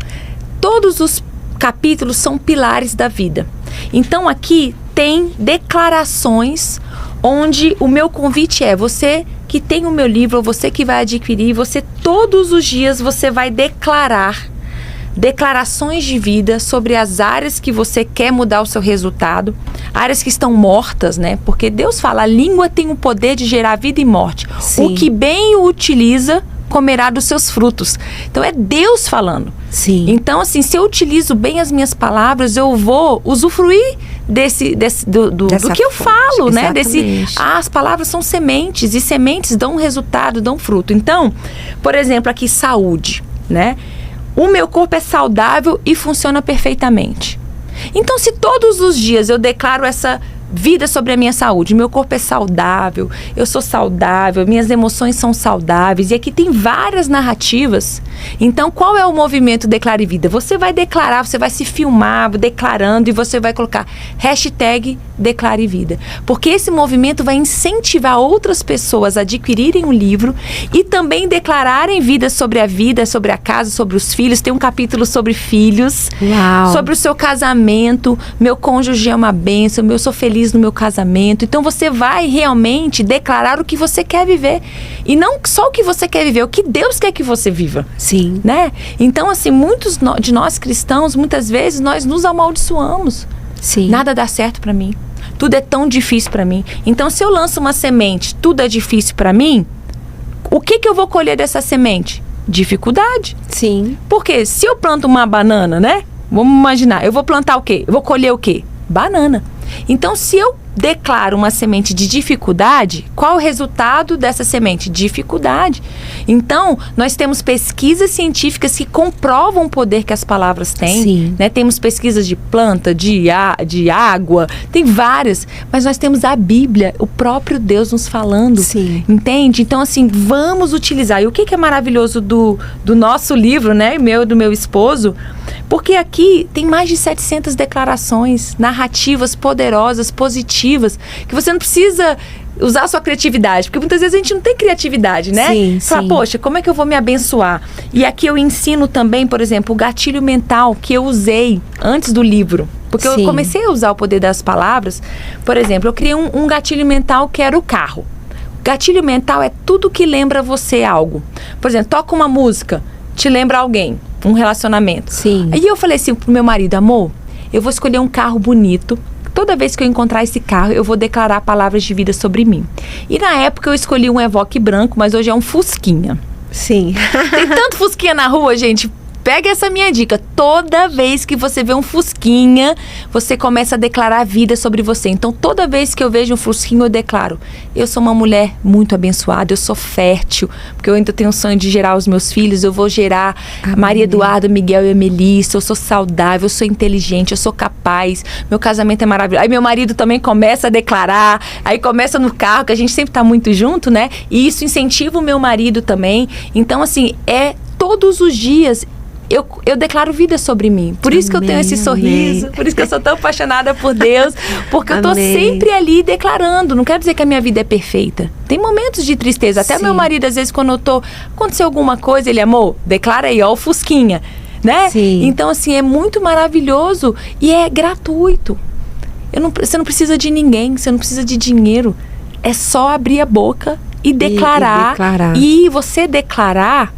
todos os capítulos são pilares da vida. Então aqui tem declarações onde o meu convite é: você que tem o meu livro, você que vai adquirir, você todos os dias você vai declarações de vida sobre as áreas que você quer mudar o seu resultado, áreas que estão mortas, né? Porque Deus fala, a língua tem o poder de gerar vida e morte. Sim. O que bem o utiliza, comerá dos seus frutos. Então é Deus falando. Sim. Então, assim, se eu utilizo bem as minhas palavras, eu vou usufruir do que eu falo, né? As palavras são sementes, e sementes dão resultado, dão fruto. Então, por exemplo, aqui, saúde, né? O meu corpo é saudável e funciona perfeitamente. Então, se todos os dias eu declaro essa vida sobre a minha saúde, meu corpo é saudável, eu sou saudável, minhas emoções são saudáveis, e aqui tem várias narrativas. Então, qual é o movimento Declare Vida? Você vai declarar, você vai se filmar declarando, e você vai colocar #Declare Vida, porque esse movimento vai incentivar outras pessoas a adquirirem o livro e também declararem vida, sobre a casa, sobre os filhos. Tem um capítulo sobre filhos. Uau. Sobre o seu casamento. Meu cônjuge é uma bênção, eu sou feliz no meu casamento. Então você vai realmente declarar o que você quer viver, e não só o que você quer viver, o que Deus quer que você viva. Sim. Né? Então, assim, muitos de nós cristãos, muitas vezes nós nos amaldiçoamos. Sim. Nada dá certo para mim, tudo é tão difícil para mim. Então, se eu lanço uma semente, tudo é difícil para mim, o que eu vou colher dessa semente? Dificuldade. Sim. Porque se eu planto uma banana, né? Vamos imaginar, eu vou plantar o quê? Eu vou colher o quê? Banana. Então, se eu declaro uma semente de dificuldade, qual o resultado dessa semente? Dificuldade. Então, nós temos pesquisas científicas que comprovam o poder que as palavras têm. Sim. Né? Temos pesquisas de planta, de água, tem várias, mas nós temos a Bíblia, o próprio Deus nos falando. Sim. Entende? Então, assim, vamos utilizar. E o que é maravilhoso do nosso livro, né? Do meu esposo? Porque aqui tem mais de 700 declarações, narrativas poderosas, positivas, que você não precisa usar a sua criatividade, porque muitas vezes a gente não tem criatividade, né? Sim, Fala, sim. poxa, como é que eu vou me abençoar? E aqui eu ensino também, por exemplo, o gatilho mental que eu usei antes do livro. Porque Sim. eu comecei a usar o poder das palavras. Por exemplo, eu criei um gatilho mental que era o carro. Gatilho mental é tudo que lembra você algo. Por exemplo, toca uma música, te lembra alguém, um relacionamento. Sim. Aí eu falei assim pro meu marido, amor, eu vou escolher um carro bonito. Toda vez que eu encontrar esse carro, eu vou declarar palavras de vida sobre mim. E na época eu escolhi um Evoque branco, mas hoje é um Fusquinha. Sim. Tem tanto Fusquinha na rua, gente. Pega essa minha dica. Toda vez que você vê um Fusquinha, você começa a declarar vida sobre você. Então, toda vez que eu vejo um Fusquinha, eu declaro: eu sou uma mulher muito abençoada, eu sou fértil, porque eu ainda tenho o sonho de gerar os meus filhos, eu vou gerar Maria Eduarda, Miguel e Melissa, eu sou saudável, eu sou inteligente, eu sou capaz, meu casamento é maravilhoso. Aí meu marido também começa a declarar, aí começa no carro, que a gente sempre tá muito junto, né? E isso incentiva o meu marido também. Então, assim, todos os dias eu declaro vida sobre mim. Por isso que eu tenho esse sorriso, por isso que eu sou tão apaixonada por Deus, porque eu tô sempre ali declarando. Não quero dizer que a minha vida é perfeita. Tem momentos de tristeza. Até meu marido, às vezes, quando aconteceu alguma coisa, ele, amor, declara aí, ó, o Fusquinha, né? Sim. Então, assim, é muito maravilhoso e é gratuito. Você não precisa de ninguém, você não precisa de dinheiro. É só abrir a boca e declarar. declarar. E você declarar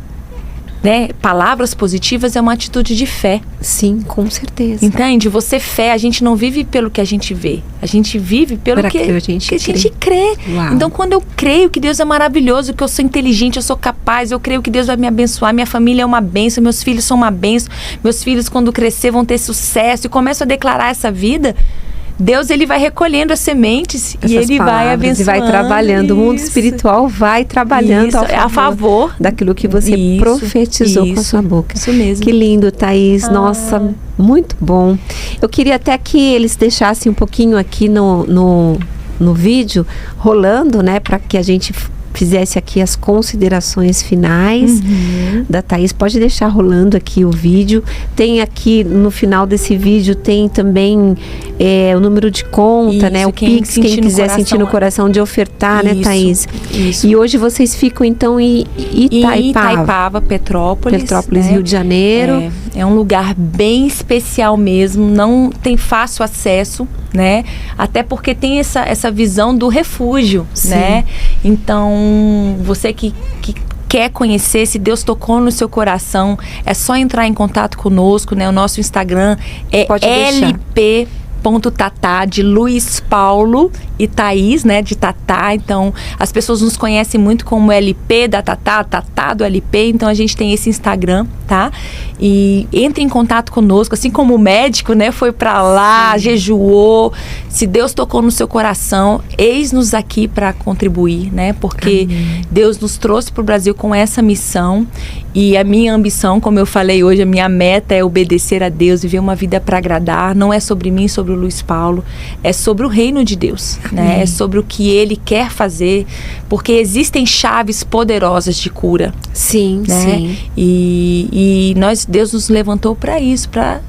né, palavras positivas é uma atitude de fé. Sim, com certeza. Entende? Você fé, a gente não vive pelo que a gente vê. A gente vive pelo que a gente crê. Uau. Então, quando eu creio que Deus é maravilhoso, que eu sou inteligente, eu sou capaz, eu creio que Deus vai me abençoar, minha família é uma bênção, meus filhos são uma bênção, meus filhos, quando crescer, vão ter sucesso, e começo a declarar essa vida, Deus, ele vai recolhendo as sementes e ele vai abençoando. E vai trabalhando. O mundo espiritual vai trabalhando a favor daquilo que você profetizou com a sua boca. Isso mesmo. Que lindo, Thaís. Nossa, muito bom. Eu queria até que eles deixassem um pouquinho aqui no vídeo rolando, né? Para que a gente fizesse aqui as considerações finais da Thaís. Pode deixar rolando aqui o vídeo. Tem aqui no final desse vídeo, tem também o número de conta, né? O Pix, quem quiser sentir no coração de ofertar, né, Thaís? Isso. E hoje vocês ficam então em Itaipava, Petrópolis, né? Rio de Janeiro. É um lugar bem especial mesmo, não tem fácil acesso, né? Até porque tem essa visão do refúgio, né? Então, você que quer conhecer, se Deus tocou no seu coração, é só entrar em contato conosco, né? O nosso Instagram é lp.tatá, de Luiz Paulo e Thaís, né, de Tatá. Então, as pessoas nos conhecem muito como LP da Tatá, Tatá do LP. Então, a gente tem esse Instagram, tá? E entre em contato conosco, assim como o médico, né, foi pra lá, jejuou. Se Deus tocou no seu coração, eis-nos aqui para contribuir, né? Porque Deus nos trouxe pro Brasil com essa missão. E a minha ambição, como eu falei hoje, a minha meta é obedecer a Deus, viver uma vida para agradar. Não é sobre mim, sobre o Luiz Paulo, é sobre o reino de Deus, né? É sobre o que Ele quer fazer, porque existem chaves poderosas de cura. Sim, né? sim. E Deus nos levantou para isso, para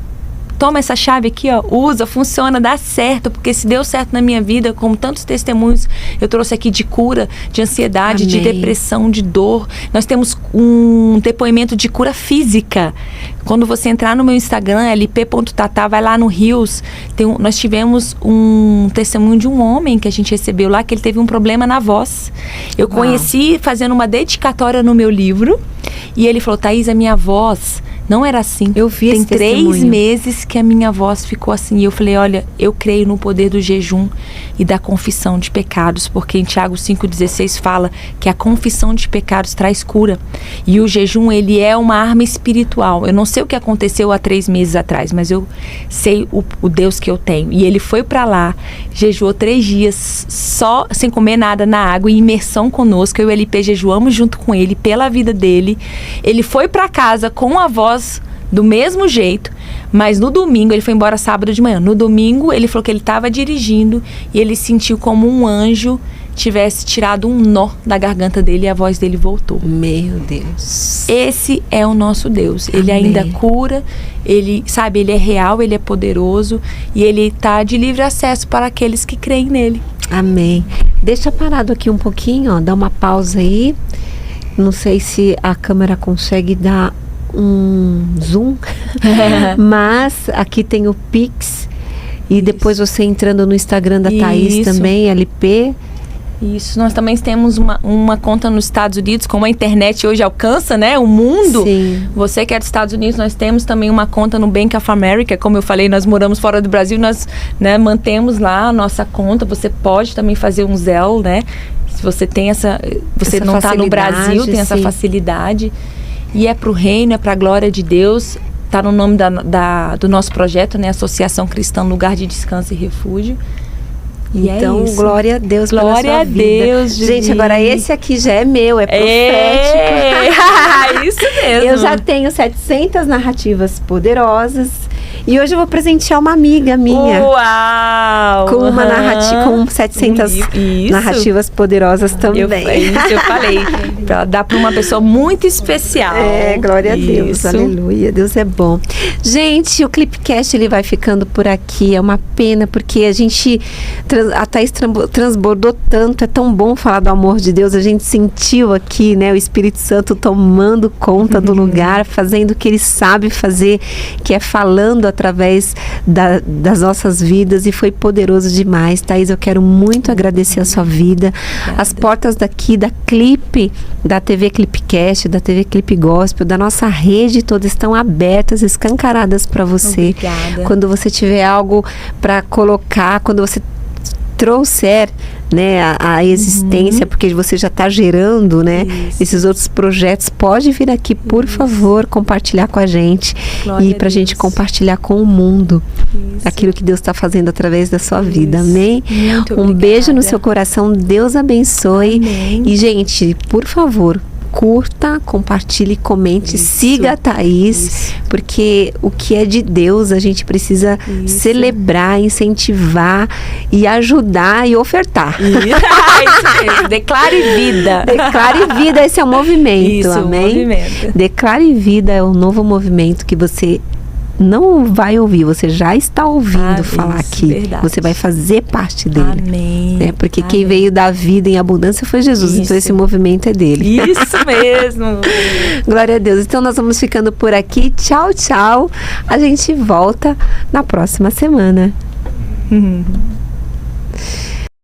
toma essa chave aqui, ó, usa, funciona, dá certo, porque se deu certo na minha vida, como tantos testemunhos eu trouxe aqui de cura, de ansiedade, de depressão, de dor. Nós temos um depoimento de cura física. Quando você entrar no meu Instagram, lp.tatá, vai lá no Rios, nós tivemos um testemunho de um homem que a gente recebeu lá, que ele teve um problema na voz. Eu conheci fazendo uma dedicatória no meu livro, e ele falou, Thaís, a minha voz não era assim. Eu vi esse testemunho. Tem 3 meses que a minha voz ficou assim. E eu falei, olha, eu creio no poder do jejum e da confissão de pecados, porque em Tiago 5,16 fala que a confissão de pecados traz cura. E o jejum, ele é uma arma espiritual. Eu não sei o que aconteceu há 3 meses atrás, mas eu sei o Deus que eu tenho. E ele foi pra lá, jejuou 3 dias, só sem comer nada na água, em imersão conosco. Eu e o LP jejuamos junto com ele, pela vida dele. Ele foi pra casa com a voz do mesmo jeito, mas no domingo, ele foi embora sábado de manhã, no domingo ele falou que ele estava dirigindo e ele sentiu como um anjo tivesse tirado um nó da garganta dele e a voz dele voltou. Meu Deus. Esse é o nosso Deus. Amém. Ele ainda cura, ele é real, ele é poderoso e ele está de livre acesso para aqueles que creem nele. Amém. Deixa parado aqui um pouquinho, ó, dá uma pausa aí. Não sei se a câmera consegue dar um zoom, mas aqui tem o Pix e depois você entrando no Instagram da Thaís também, LP. Isso, nós também temos uma conta nos Estados Unidos, como a internet hoje alcança, né, o mundo. Sim. Você que é dos Estados Unidos, nós temos também uma conta no Bank of America, como eu falei, nós moramos fora do Brasil, nós, né, mantemos lá a nossa conta. Você pode também fazer um Zelle, né, se você tem você não está no Brasil, tem essa facilidade. E é para o reino, é para a glória de Deus. Está no nome do nosso projeto, né? Associação Cristã Lugar de Descanso e Refúgio. E então, glória a Deus pela sua vida. Glória a Deus, gente. Agora esse aqui já é meu, é profético. Isso mesmo. Eu já tenho 700 narrativas poderosas. E hoje eu vou presentear uma amiga minha. Uau! Com uma narrativa, com 700 narrativas poderosas também. Eu falei. Pra dar para uma pessoa muito especial. Glória a Deus. Aleluia. Deus é bom. Gente, o Clipcast ele vai ficando por aqui. É uma pena, porque a Thaís transbordou tanto. É tão bom falar do amor de Deus. A gente sentiu aqui, né, o Espírito Santo tomando conta do lugar, fazendo o que ele sabe fazer, que é falando através das nossas vidas e foi poderoso demais. Thaís, eu quero muito agradecer a sua vida. Obrigada. As portas daqui da Clipe, da TV Clipecast, da TV Clipe Gospel, da nossa rede toda estão abertas, escancaradas para você. Obrigada. Quando você tiver algo para colocar, quando você trouxer, né, a existência, porque você já está gerando, né, esses outros projetos, pode vir aqui, por favor, compartilhar com a gente. Glória e para a gente compartilhar com o mundo aquilo que Deus está fazendo através da sua vida, amém? Muito Um obrigada. beijo no seu coração, Deus abençoe. Amém. E gente, por favor, curta, compartilhe, comente, siga a Thaís, porque o que é de Deus a gente precisa celebrar, incentivar e ajudar e ofertar. Isso mesmo. Declare vida. Declare vida, esse é o movimento, Isso, amém? movimento. Declare vida é o novo movimento que você não vai ouvir, você já está ouvindo falar isso, aqui. verdade. Você vai fazer parte dele. Amém. Né? Porque Amém. quem veio dar vida em abundância foi Jesus, então Isso. esse movimento é dele. Isso mesmo. Glória a Deus. Então nós vamos ficando por aqui. Tchau, tchau. A gente volta na próxima semana.